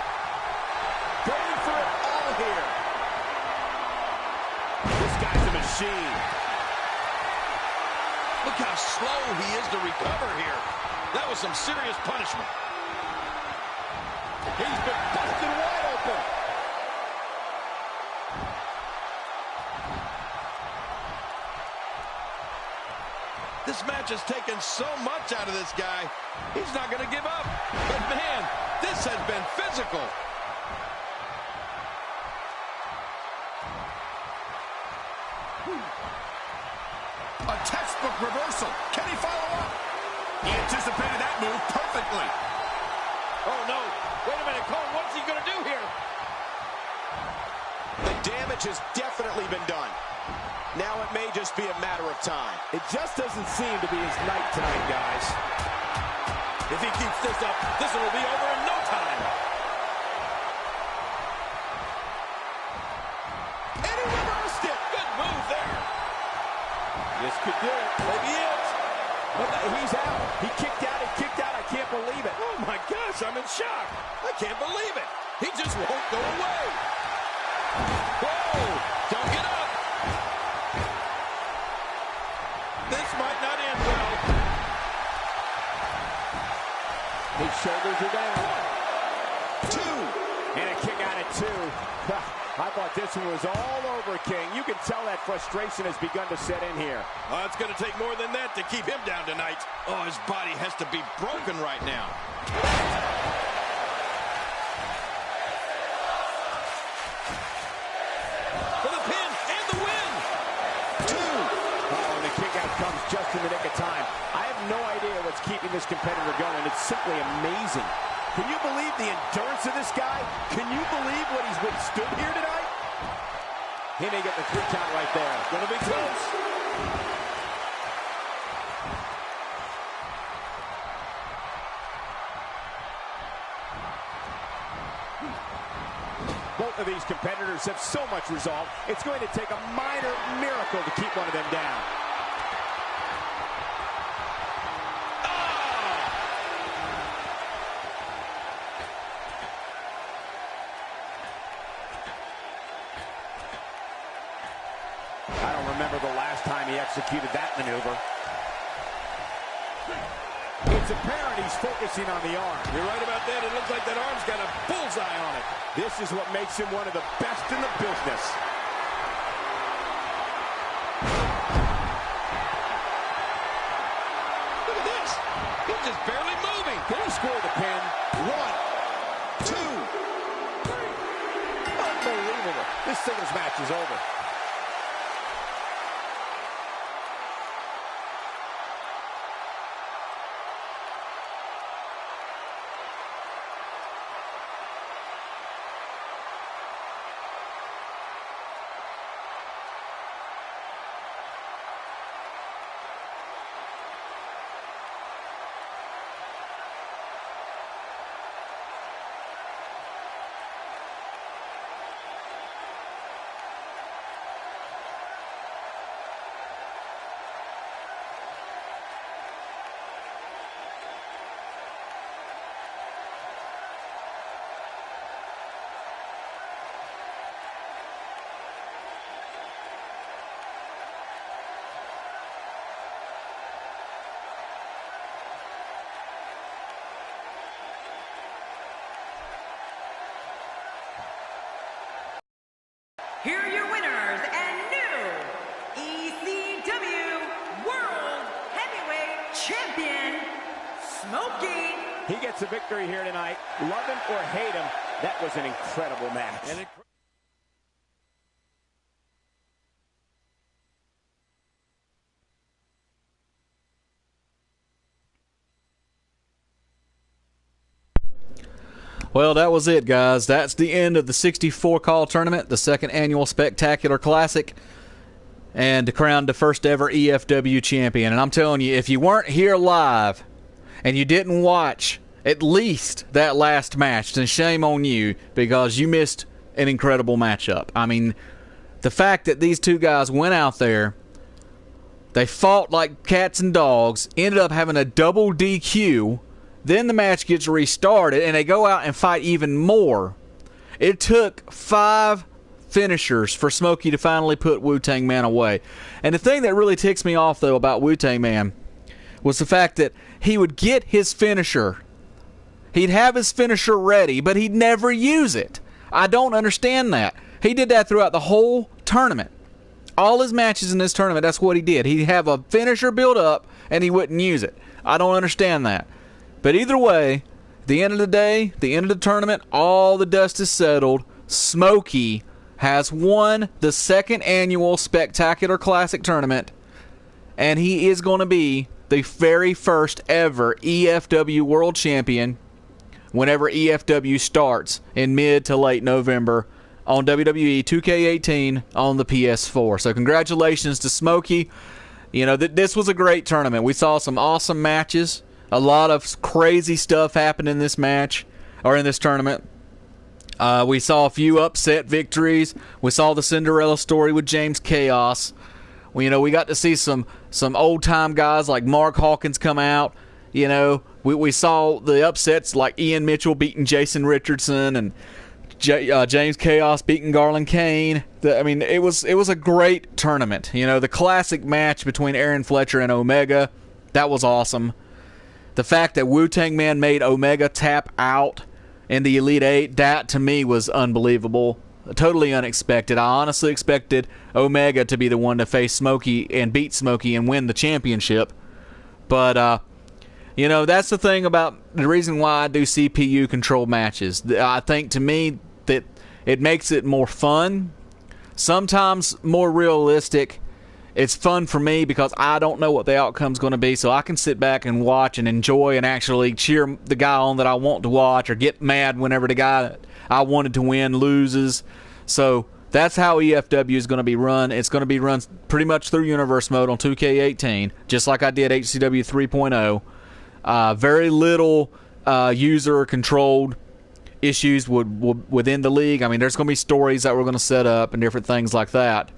Going for it all here. This guy's a machine. Look how slow he is to recover here. That was some serious punishment. He's been busted wide open. This match has taken so much out of this guy. He's not going to give up. But man, this has been physical. A textbook reversal. Can he follow up? He anticipated that move perfectly. Oh, no. Wait a minute, Cole. What's he going to do here? The damage has definitely been done. Now it may just be a matter of time. It just doesn't seem to be his night tonight, guys. If he keeps this up, this will be over in no time. And he reversed it. Good move there. This could do it. Maybe it. But he's out. He kicked out. He kicked out. I can't believe it. Oh, my gosh, I'm in shock. I can't believe it. He just won't go away. Whoa, don't get up. This might not end well. His shoulders are down. 2. And a kick out at 2. I thought this one was all over, King. You can tell that frustration has begun to set in here. It's going to take more than that to keep him down tonight. Oh, his body has to be broken right now. For the pin and the win. 2. Oh, and the kick out comes just in the nick of time. I have no idea what's keeping this competitor going. It's simply amazing. Can you believe the endurance of this guy? Can you believe what he's withstood here tonight? He may get the 3 count right there. Going to be close. Both of these competitors have so much resolve, it's going to take a minor miracle to keep one of them down. I don't remember the last time he executed that maneuver. It's apparent he's focusing on the arm. You're right about that. It looks like that arm's got a bullseye on it. This is what makes him one of the best in the business. Look at this. He's just barely moving. Can he score the pin? 1, 2, 3. Unbelievable. This singles match is over. Here are your winners and new ECW World Heavyweight Champion, Smokey. He gets a victory here tonight. Love him or hate him, that was an incredible match. Well, that was it, guys. That's the end of the 64 call tournament, the second annual Spectacular Classic. and crowned the first ever EFW champion. And I'm telling you, if you weren't here live and you didn't watch at least that last match, then shame on you, because you missed an incredible matchup. I mean, the fact that these two guys went out there, they fought like cats and dogs, ended up having a double DQ, then the match gets restarted, and they go out and fight even more. It took 5 finishers for Smokey to finally put Wu-Tang Man away. And the thing that really ticks me off, though, about Wu-Tang Man was the fact that he would get his finisher. He'd have his finisher ready, but he'd never use it. I don't understand that. He did that throughout the whole tournament. All his matches in this tournament, that's what he did. He'd have a finisher build up, and he wouldn't use it. I don't understand that. But either way, at the end of the day, the end of the tournament, all the dust is settled. Smokey has won the 2nd annual Spectacular Classic tournament, and he is going to be the very first ever EFW World Champion whenever EFW starts in mid to late November on WWE 2K18 on the PS4. So congratulations to Smokey. You know, this was a great tournament. We saw some awesome matches. A lot of crazy stuff happened in this match, or in this tournament. We saw a few upset victories. We saw the Cinderella story with James CAWs. We got to see some old-time guys like Mark Hawkins come out. You know, we saw the upsets like Ian Mitchell beating Jason Richardson, and James CAWs beating Garland Kane. It was a great tournament. You know, the classic match between Aaron Fletcher and Omega, that was awesome. The fact that Wu-Tang Man made Omega tap out in the Elite 8, that to me was unbelievable. Totally unexpected. I honestly expected Omega to be the one to face Smokey and beat Smokey and win the championship. But, that's the thing about the reason why I do CPU-controlled matches. I think, to me, that it makes it more fun, sometimes more realistic. It's fun for me because I don't know what the outcome's going to be, so I can sit back and watch and enjoy and actually cheer the guy on that I want to watch, or get mad whenever the guy that I wanted to win loses. So that's how EFW is going to be run. It's going to be run pretty much through Universe Mode on 2K18, just like I did HCW 3.0. Very little user-controlled issues within the league. I mean, there's going to be stories that we're going to set up and different things like that,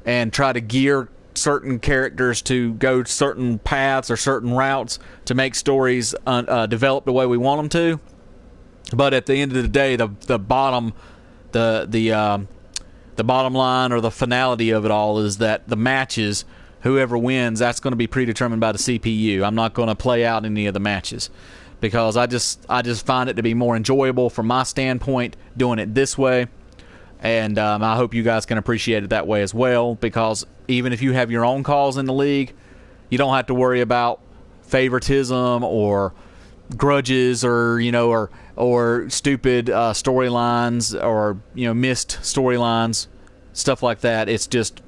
and try to gear certain characters to go certain paths or certain routes to make stories develop the way we want them to. But at the end of the day, the bottom line, or the finality of it all, is that the matches, whoever wins, that's going to be predetermined by the CPU. I'm not going to play out any of the matches, because I just find it to be more enjoyable from my standpoint doing it this way. And I hope you guys can appreciate it that way as well, because even if you have your own calls in the league, you don't have to worry about favoritism or grudges, or stupid storylines, or missed storylines, stuff like that. It's just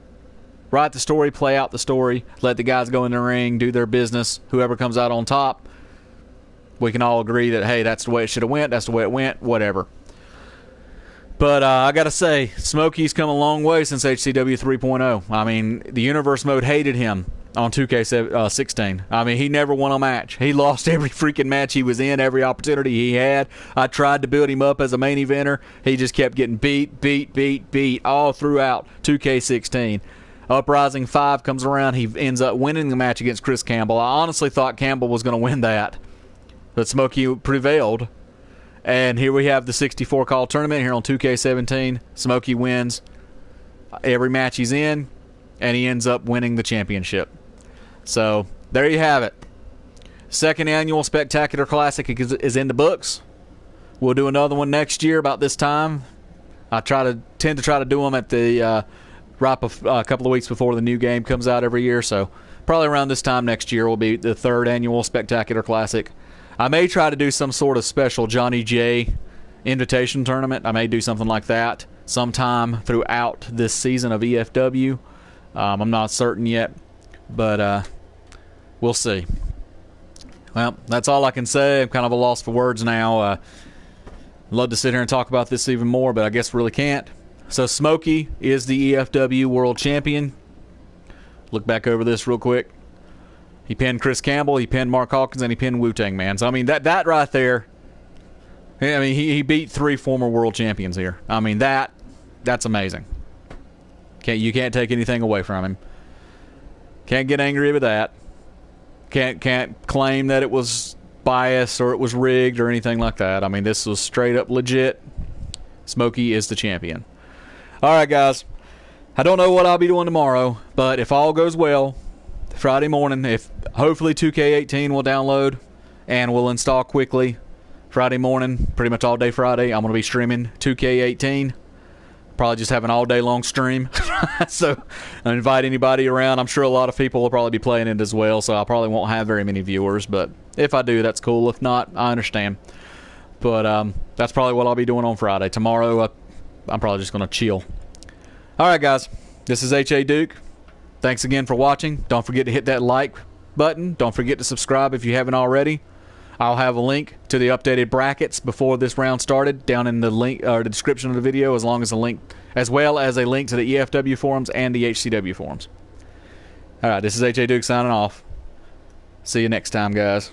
write the story, play out the story, let the guys go in the ring, do their business. Whoever comes out on top, we can all agree that, hey, that's the way it should have went, that's the way it went, whatever. But I got to say, Smokey's come a long way since HCW 3.0. I mean, the Universe Mode hated him on 2K16. I mean, he never won a match. He lost every freaking match he was in, every opportunity he had. I tried to build him up as a main eventer. He just kept getting beat all throughout 2K16. Uprising 5 comes around. He ends up winning the match against Chris Campbell. I honestly thought Campbell was going to win that, but Smokey prevailed. And here we have the 64 call tournament here on 2K17. Smokey wins every match he's in, and he ends up winning the championship. So there you have it. 2nd annual Spectacular Classic is in the books. We'll do another one next year about this time. I tend to try to do them at the a couple of weeks before the new game comes out every year. So probably around this time next year will be the 3rd annual Spectacular Classic. I may try to do some sort of special Johnny J invitation tournament. I may do something like that sometime throughout this season of EFW. I'm not certain yet, but we'll see. Well, that's all I can say. I'm kind of a loss for words now. I'd love to sit here and talk about this even more, but I guess really can't. So Smokey is the EFW World Champion. Look back over this real quick. He pinned Chris Campbell, he pinned Mark Hawkins, and he pinned Wu-Tang Man. So, I mean, that right there, I mean, he beat 3 former world champions here. I mean, that's amazing. You can't take anything away from him. Can't get angry with that. Can't claim that it was biased or it was rigged or anything like that. I mean, this was straight up legit. Smokey is the champion. All right, guys. I don't know what I'll be doing tomorrow, but if all goes well, Friday morning, if hopefully 2K18 will download and will install quickly Friday morning, pretty much all day Friday, I'm going to be streaming 2K18. Probably just have an all day long stream. So I invite anybody around. I'm sure a lot of people will probably be playing it as well, so I probably won't have very many viewers, but if I do, that's cool. If not, I understand. But that's probably what I'll be doing on Friday. Tomorrow, I'm probably just going to chill. All right, guys. This is H.A. Duke. Thanks again for watching. Don't forget to hit that like button. Don't forget to subscribe if you haven't already. I'll have a link to the updated brackets before this round started down in the link or the description of the video, as well as a link to the EFW forums and the HCW forums. All right, this is H.A. Duke signing off. See you next time, guys.